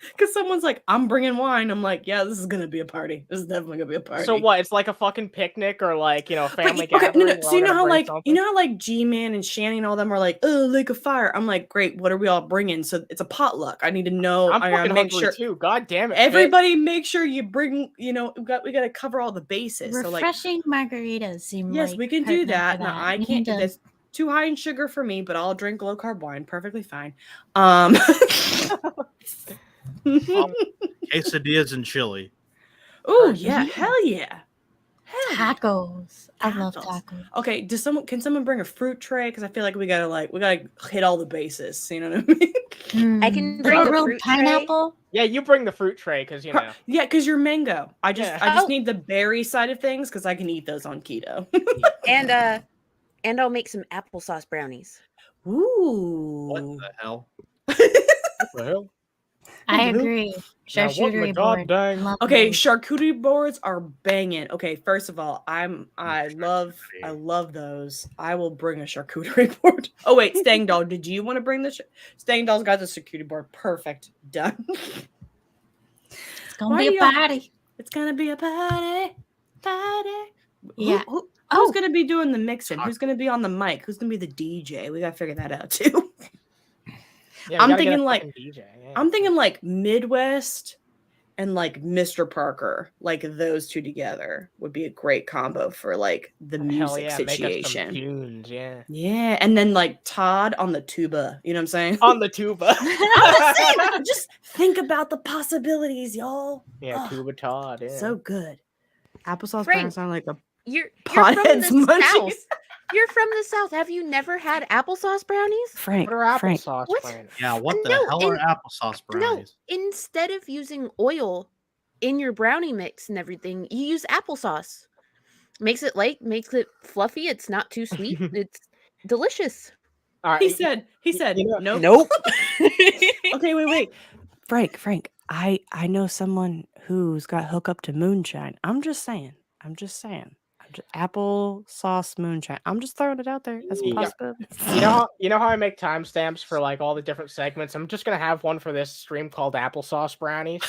C: Because someone's like, I'm bringing wine. I'm like, yeah, this is gonna be a party. This is definitely gonna be a party.
B: So what? It's like a fucking picnic or like family gathering.
C: No. So you know how G-Man and Shanny and all them are like, oh, Lake of Fire. I'm like, great. What are we all bringing? So it's a potluck. I need to know.
B: I'm fucking
C: make
B: hungry
C: sure
B: too. God damn it!
C: Everybody, make sure you bring. We got to cover all the bases.
G: Refreshing margaritas seem.
C: Yes, we can do that. No, I can't do this. Too high in sugar for me, but I'll drink low carb wine. Perfectly fine.
F: Quesadillas and chili.
C: Oh yeah, hell yeah.
G: Tacos. I love tacos.
C: Okay, can someone bring a fruit tray? Because I feel like we gotta hit all the bases. You know what I mean?
E: I can bring a fruit
G: pineapple.
B: Tray. Yeah, you bring the fruit tray because you know.
C: Yeah, because you're mango. I just need the berry side of things because I can eat those on keto.
E: And I'll make some applesauce brownies.
C: Ooh.
F: What the hell?
B: What the hell?
G: I agree. Charcuterie board.
C: Okay, charcuterie boards are banging. Okay, first of all, I love those. I will bring a charcuterie board. Oh wait, Stang Doll, did you want to bring the Stang Doll's got the charcuterie board? Perfect, done.
G: It's gonna be a party.
C: It's gonna be a party.
G: Yeah.
C: Who's gonna be doing the mixing? Who's gonna be on the mic? Who's gonna be the DJ? We gotta figure that out too.
B: Yeah, I'm thinking
C: like Midwest and like Mr. Parker, like those two together would be a great combo for like the music situation.
B: Make up some tunes, yeah.
C: Yeah, and then like Todd on the tuba. You know what I'm saying?
B: On the tuba.
C: Just think about the possibilities, y'all.
B: Yeah, tuba Todd. Yeah.
C: So good. Applesauce brownies sound like a
E: you're from the
C: munchies.
E: South. You're from the South. Have you never had applesauce brownies?
C: Frank,
B: what are applesauce brownies?
F: Yeah, what the hell are applesauce brownies?
E: No, instead of using oil in your brownie mix and everything, you use applesauce. Makes it light, makes it fluffy. It's not too sweet. It's delicious.
B: All right.
C: He said, nope.
E: Nope.
C: Okay, wait. Frank, I know someone who's got hooked up to moonshine. I'm just saying. Applesauce moonshine. I'm just throwing it out there as a possibility.
B: You know how I make timestamps for like all the different segments? I'm just gonna have one for this stream called Applesauce Brownies.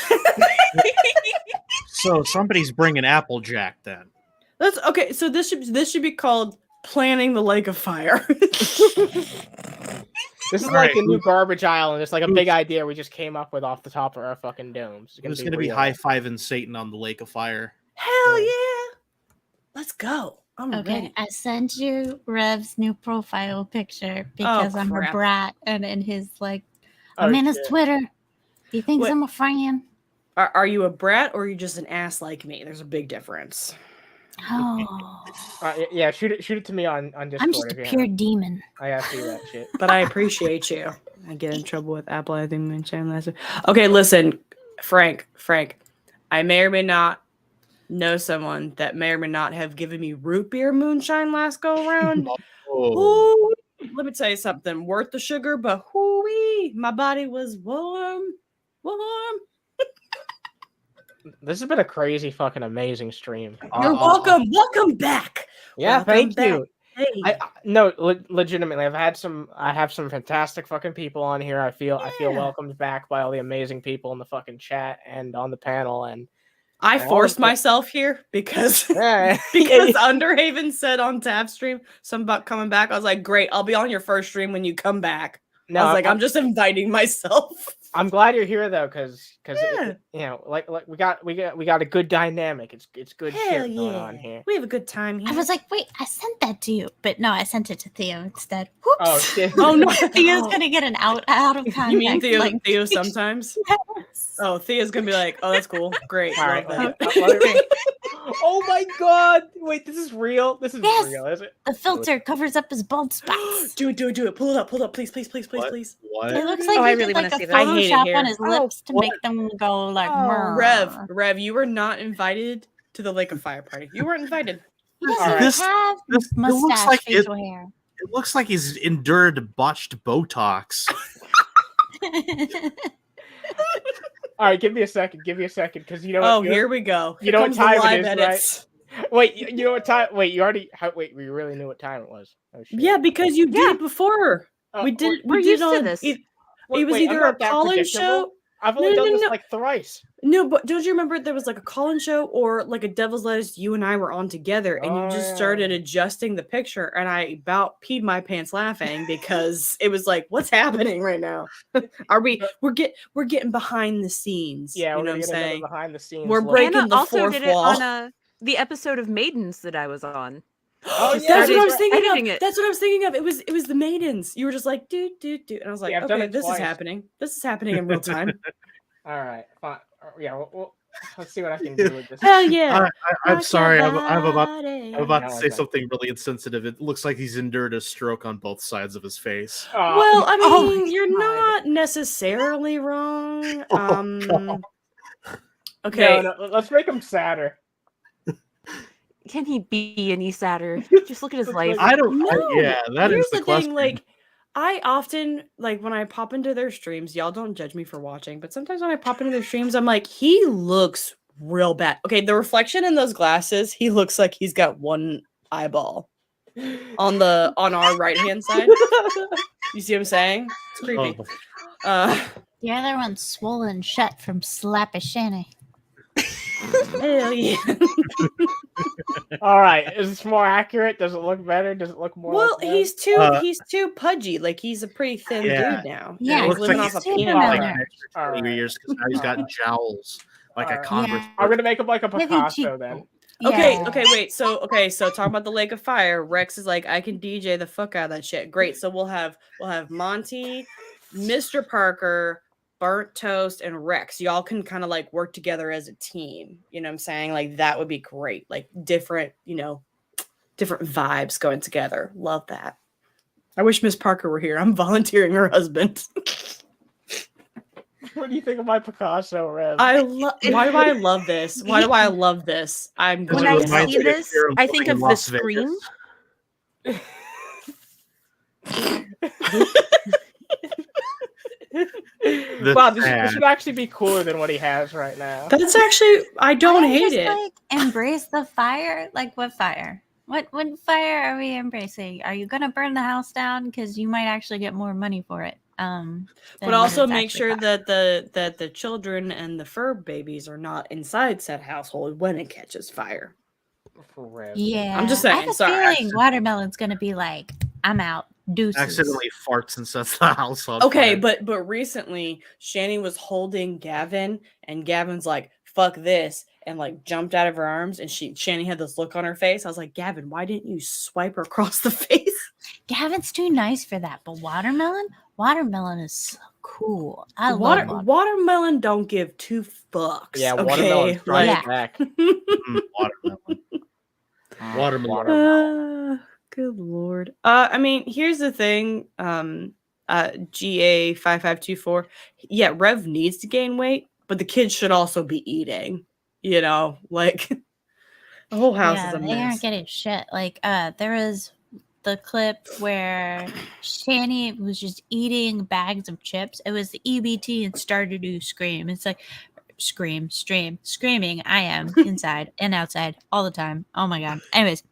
F: So somebody's bringing Applejack then.
C: That's okay. So this should be called Planning the Lake of Fire.
B: This is like the new garbage island. It's like a big idea we just came up with off the top of our fucking domes.
F: It's gonna be high-fiving Satan on the Lake of Fire.
C: Hell yeah! Let's go. I'm ready.
G: I sent you Rev's new profile picture because I'm a brat, and in his I'm in his Twitter. He thinks I'm a friend.
C: Are you a brat or are you just an ass like me? There's a big difference.
G: Oh.
B: Yeah, shoot it to me on Discord.
G: I'm just a pure demon.
B: I gotta see that shit.
C: But I appreciate you. I get in trouble with Apple. I think moonshine last week. Okay, listen, Frank. I may or may not know someone that may or may not have given me root beer moonshine last go around. Ooh, let me tell you something. Worth the sugar, but hoo-wee, my body was warm.
B: This has been a crazy fucking amazing stream.
C: You're welcome. Welcome back.
B: Yeah, thank you.
C: Hey.
B: Legitimately, I have some fantastic fucking people on here. I feel welcomed back by all the amazing people in the fucking chat and on the panel, and
C: I forced myself here because Underhaven said on Tab stream something about coming back. I was like, great, I'll be on your first stream when you come back. No, I was like, I'm just inviting myself.
B: I'm glad you're here though, because we got a good dynamic. It's good shit going on here.
C: We have a good time here.
G: I was like, wait, I sent that to you, but no, I sent it to Theo instead. Whoops.
B: Oh shit!
C: Oh no,
G: Theo's gonna get an out of context.
C: You mean Theo sometimes? Yes. Oh, Theo's gonna be like, oh, that's cool, great.
B: All right, Oh my god! Wait, this is real? This is
G: Yes!
B: real, is it?
G: The filter covers up his bald spots.
C: Do it. Pull it up. Please.
F: What?
G: It looks
E: Oh,
G: like
E: I
G: he
E: really
G: did like
E: wanna
G: a
E: see this.
C: I hate it
G: Photoshop
C: here.
G: on his lips to make them go like.
C: Rev, you were not invited to the Lake of Fire party. You weren't invited.
G: He doesn't
B: Alright.
G: even
F: This-
G: have
F: this- it looks
G: mustache,
F: like
G: facial hair.
F: It looks like he's endured botched Botox.
B: All right, give me a second, because you know.
C: Oh,
B: what,
C: here we go.
B: You know what
C: comes the
B: time it
C: live
B: is,
C: edits.
B: right? Wait, you know what time? Wait, you already. Wait, we really knew what time it was. Oh, shit.
C: Yeah, because you did it before.
B: We
C: did.
E: we're
C: We did
E: used to
C: on
E: this.
C: It
B: Wait,
C: was
B: wait, I'm
C: either
B: not
C: a
B: that
C: call-in
B: predictable.
C: show.
B: I've only done this
C: No.
B: like thrice.
C: No, but don't you remember there was like a call-in show or like a Devil's Lettuce you and I were on together and you just started adjusting the picture and I about peed my pants laughing because it was like, what's happening right now? We're getting behind the scenes.
B: Yeah,
C: you
B: we're
C: know
B: gonna
C: what I'm
B: get another
C: saying?
B: behind the scenes.
C: We're
B: look.
C: breaking
E: Anna
C: the
E: also
C: fourth
E: did it
C: wall.
E: on the episode of Maidens that I was on.
B: Oh,
E: She
B: yeah,
C: That's what I was
E: started
C: thinking
E: editing
C: of.
E: it.
C: That's what I was thinking of. It was the maidens. You were just like do, and I was like,
B: Yeah, I've done
C: okay,
B: it
C: this is
B: twice.
C: happening. This is happening in real time.
B: All right, fine. Yeah, let's see what I can do with this.
C: Hell yeah!
F: I'm
C: Rock
F: sorry.
C: your
F: I'm about
C: body.
F: to
B: like
F: say
B: that.
F: something really insensitive. It looks like he's endured a stroke on both sides of his face.
C: Well, I
G: Oh
C: mean,
G: my
C: you're
G: God.
C: not necessarily wrong.
B: Okay,
C: Okay.
B: no, let's make him sadder.
E: Can he be any sadder? Just look at his life.
F: I don't.
C: No,
F: that is
C: here's
F: the
C: the
F: question.
C: thing. Like, I often like when I pop into their streams. Y'all don't judge me for watching, but sometimes when I pop into their streams, I'm like, he looks real bad. Okay, the reflection in those glasses, he looks like he's got one eyeball on our right hand side. You see what I'm saying? It's creepy.
G: The other one's swollen shut from Slappy Shanny.
C: Hell yeah.
B: All right, is this more accurate? Does it look better? Does it look more?
C: Well,
B: like
C: he's too pudgy. Like he's a pretty thin
F: Yeah.
C: dude now.
G: Yeah,
C: he's
F: looks
C: living
F: like
C: off a
G: he's
C: peanut
G: super
C: butter.
G: mellow.
B: All right.
F: 3 years because now he's got jowls like a
B: Alright.
F: Converse.
G: Yeah.
B: I'm gonna make him like a
G: Maybe
B: Picasso
G: cheek-
B: then.
C: Okay,
G: Yeah.
C: wait. So talking about the Lake of Fire, Rex is like, I can DJ the fuck out of that shit. Great. So we'll have Monty, Mr. Parker, Burnt Toast, and Rex. Y'all can kind of like work together as a team. You know what I'm saying? Like that would be great. Like different vibes going together. Love that. I wish Miss Parker were here. I'm volunteering her husband.
B: What do you think of my Picasso, Rev?
C: Why do I love this? Why do I love this? I'm
F: Because
E: When
F: it
E: I
F: reminds
E: see
F: me of
E: this,
F: you're
E: I think
F: living
E: of
F: in
E: the
F: Las
E: Scream.
F: Vegas.
B: Wow, this would actually be cooler than what he has right now.
C: That's actually, I don't
G: Why
C: hate
G: just,
C: it.
G: Like, embrace the fire. Like what fire? What fire are we embracing? Are you gonna burn the house down? Because you might actually get more money for it.
C: But also make sure that the children and the fur babies are not inside said household when it catches fire.
B: For Rev.
G: Yeah,
C: I'm just
G: I
C: saying,
G: have a
C: sorry.
G: feeling Watermelon's gonna be like, I'm out. Deuces.
F: Accidentally farts and sets the house on
C: Okay,
F: fire.
C: but recently Shanny was holding Gavin and Gavin's like, fuck this, and like jumped out of her arms and Shanny had this look on her face. I was like, Gavin, why didn't you swipe her across the face?
G: Gavin's too nice for that, but Watermelon is so cool. I love Watermelon.
C: Watermelon don't give two fucks.
B: Yeah,
C: okay?
B: Watermelon strikes
G: Yeah.
B: back.
F: Watermelon. Watermelon.
C: Good lord. I mean, here's the thing. GA5524. Yeah, Rev needs to gain weight, but the kids should also be eating. You know, like the whole house is a
G: They aren't
C: mess.
G: getting shit. Like, there was the clip where Shanny was just eating bags of chips. It was the EBT and started to scream. It's like screaming. I am inside and outside all the time. Oh my god. Anyways,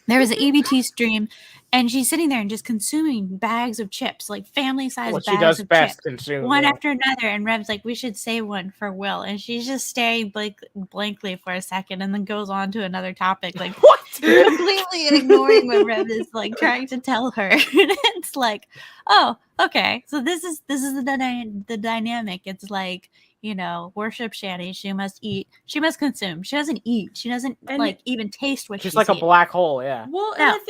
G: there was an EBT stream, and she's sitting there and just consuming bags of chips, like family-sized
B: What
G: bags
B: she does
G: of
B: best,
G: chips,
B: consume.
G: one
B: yeah.
G: after another. And Rev's like, "We should save one for Will," and she's just staring blankly for a second, and then goes on to another topic, like
C: What?
G: completely ignoring what Rev is like trying to tell her. And it's like, oh, okay, so this is the dynamic. It's like worship Shanny. She must eat. She must consume. She doesn't eat. She doesn't even taste what
B: she's
G: she's
B: like
G: eating.
B: a black hole. Yeah.
C: Well, and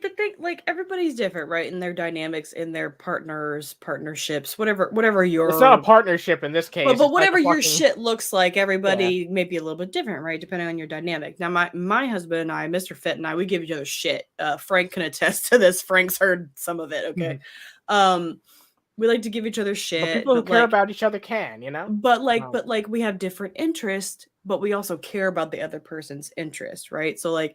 C: the thing, everybody's different, right? In their dynamics, in their partnerships, whatever your.
B: It's not a partnership in this case.
C: But whatever your shit looks like, everybody may be a little bit different, right? Depending on your dynamic. Now, my husband and I, Mr. Fit and I, we give each other shit. Frank can attest to this. Frank's heard some of it. Okay. We like to give each other shit.
B: But people who care about each other can,
C: But we have different interests, but we also care about the other person's interest, right? So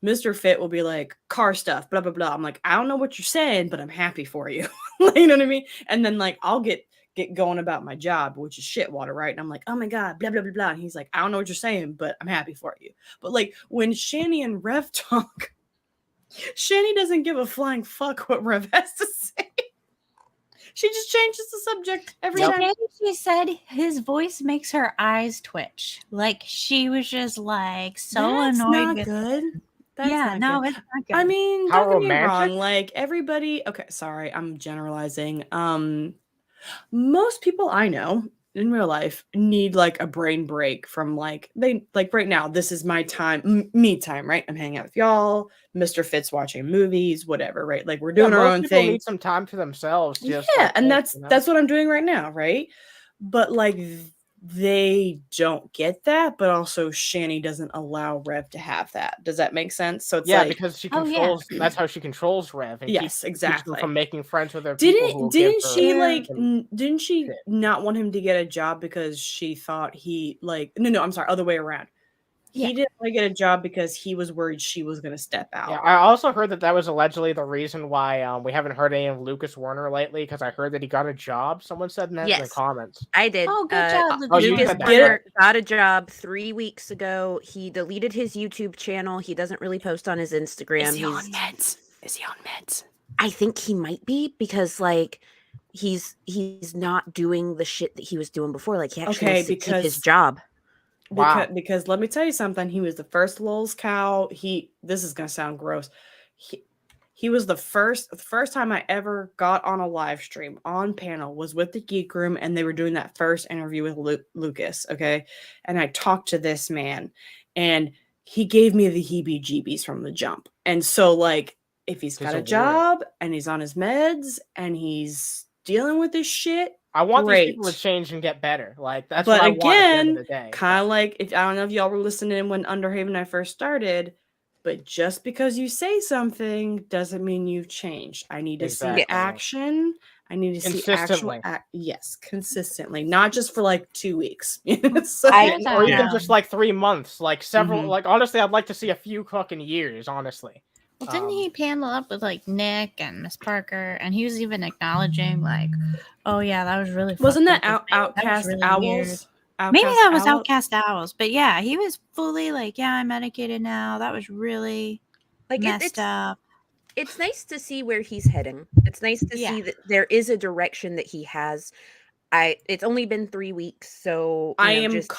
C: Mr. Fit will be like, car stuff, blah blah blah. I'm like, I don't know what you're saying, but I'm happy for you. You know what I mean? And then I'll get going about my job, which is shit water, right? And I'm like, oh my god, blah blah blah blah. And he's like, I don't know what you're saying, but I'm happy for you. But when Shanny and Rev talk, Shanny doesn't give a flying fuck what Rev has to say. She just changes the subject every time.
G: She said his voice makes her eyes twitch. She was just so
C: That's
G: annoyed.
C: not
G: with
C: good. That's
G: it's not good.
C: I mean,
B: How
C: don't get me
B: romantic?
C: wrong. Everybody. Okay, sorry, I'm generalizing. Most people I know in real life need a brain break from they right now. This is my time, me time, right? I'm hanging out with y'all. Mr. Fitz watching movies, whatever, right? We're doing our own thing.
B: Need some time to themselves. Just
C: and that's what I'm doing right now, right? But they don't get that, but also Shanny doesn't allow Rev to have that. Does that make sense? So it's
B: because she controls. That's how she controls Rev. And
C: yes, exactly.
B: From making friends with her.
C: Didn't she not want him to get a job because she thought he no, I'm sorry, other way around. He didn't want to get a job because he was worried she was going to step out.
B: Yeah, I also heard that was allegedly the reason why we haven't heard any of Lucas Warner lately, because I heard that he got a job. Someone said that in the comments.
E: I did.
G: Oh, good job,
E: Lucas Warner got a job 3 weeks ago. He deleted his YouTube channel. He doesn't really post on his Instagram.
C: Is he on meds? Is he on meds?
E: I think he might be, because he's not doing the shit that he was doing before. He actually wants to keep his job.
C: Because let me tell you something. He was the first Lulz cow. This is gonna sound gross. He was the first time I ever got on a live stream on panel was with the Geek Room, and they were doing that first interview with Lucas. Okay, and I talked to this man, and he gave me the heebie-jeebies from the jump. And so if he's got a job and he's on his meds and he's dealing with this shit.
B: I want these people to change and get better. That's what I want at the end of the day.
C: Kind of I don't know if y'all were listening when Underhaven I first started, but just because you say something doesn't mean you've changed. I need to see action. I need to see actual yes, consistently, not just for 2 weeks.
B: Or even just 3 months, several. Honestly, I'd like to see a few fucking years. Honestly.
G: Well, didn't he panel up with Nick and Miss Parker, and he was even acknowledging oh yeah, that was really.
C: Wasn't that Outcast
G: really
C: Owls?
G: Maybe that was Outcast Owls, but yeah, he was fully yeah, I'm medicated now. That was really messed up.
E: It's nice to see where he's heading. It's nice to see that there is a direction that he has. It's only been 3 weeks, so
C: I am just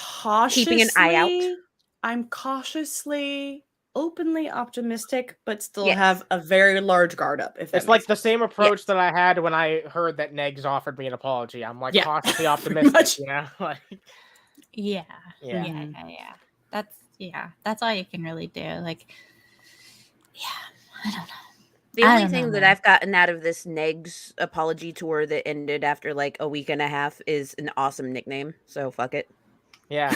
E: keeping an eye out.
C: I'm cautiously. Openly optimistic, but still have a very large guard up. If it's
B: the same approach that I had when I heard that Negz offered me an apology. I'm cautiously optimistic,
G: Yeah. That's all you can really do. I don't know.
E: The only thing that I've gotten out of this Negz apology tour that ended after a week and a half is an awesome nickname. So fuck it.
B: Yeah.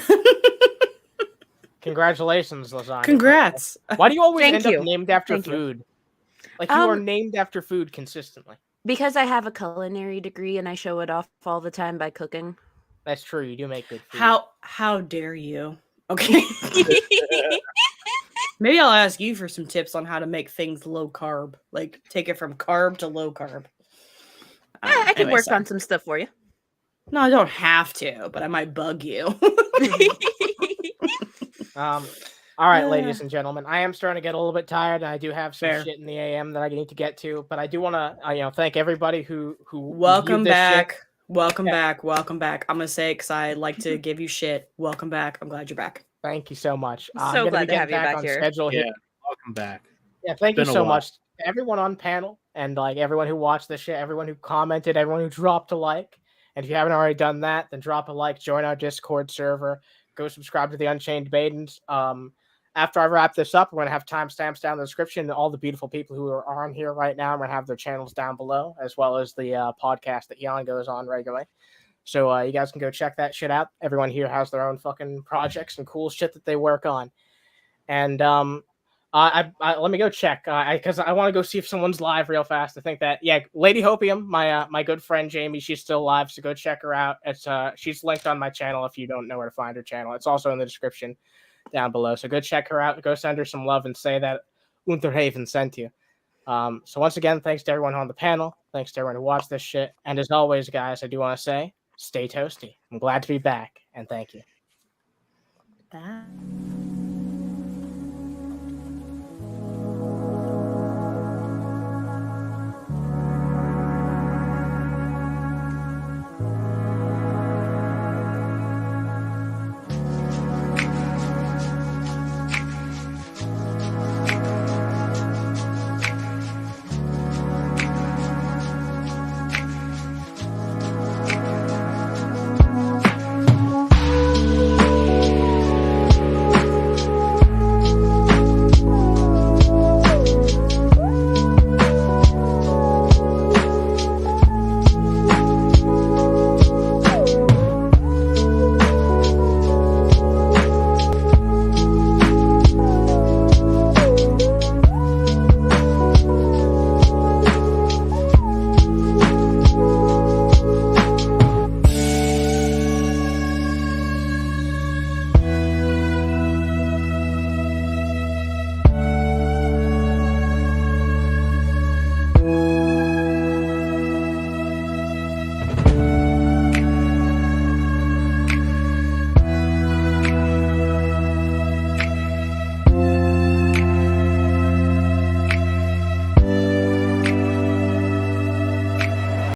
B: Congratulations, Lasagna.
C: Congrats.
B: Why do you always end up named after food? You are named after food consistently.
E: Because I have a culinary degree and I show it off all the time by cooking.
B: That's true. You do make good food.
C: How dare you? Okay. Maybe I'll ask you for some tips on how to make things low carb. Take it from carb to low carb.
E: I can work on some stuff for you.
C: No, I don't have to, but I might bug you.
B: All right, ladies and gentlemen, I am starting to get a little bit tired, and I do have some shit in the AM that I need to get to. But I do want to, thank everybody who
C: welcome back, welcome back. I'm gonna say it because I like to give you shit. Welcome back. I'm glad you're back.
B: Thank you so much.
E: So glad to have you back here.
F: Yeah, welcome back.
B: Yeah, thank you so much to everyone on panel and everyone who watched this shit, everyone who commented, everyone who dropped a like. And if you haven't already done that, then drop a like, join our Discord server, go subscribe to the Unchained Maidens. After I wrap this up, we're going to have timestamps down in the description. All the beautiful people who are on here right now, I'm going to have their channels down below, as well as the podcast that Hyan goes on regularly. So you guys can go check that shit out. Everyone here has their own fucking projects and cool shit that they work on. And I let me go check because I want to go see if someone's live real fast. I think that Lady Hopium, my good friend Jamie, she's still live, so go check her out. It's she's linked on my channel if you don't know where to find her channel. It's also in the description down below. So go check her out. Go send her some love and say that Underhaven sent you. So once again, thanks to everyone on the panel. Thanks to everyone who watched this shit. And as always, guys, I do want to say, stay toasty. I'm glad to be back, and thank you.
G: Bye.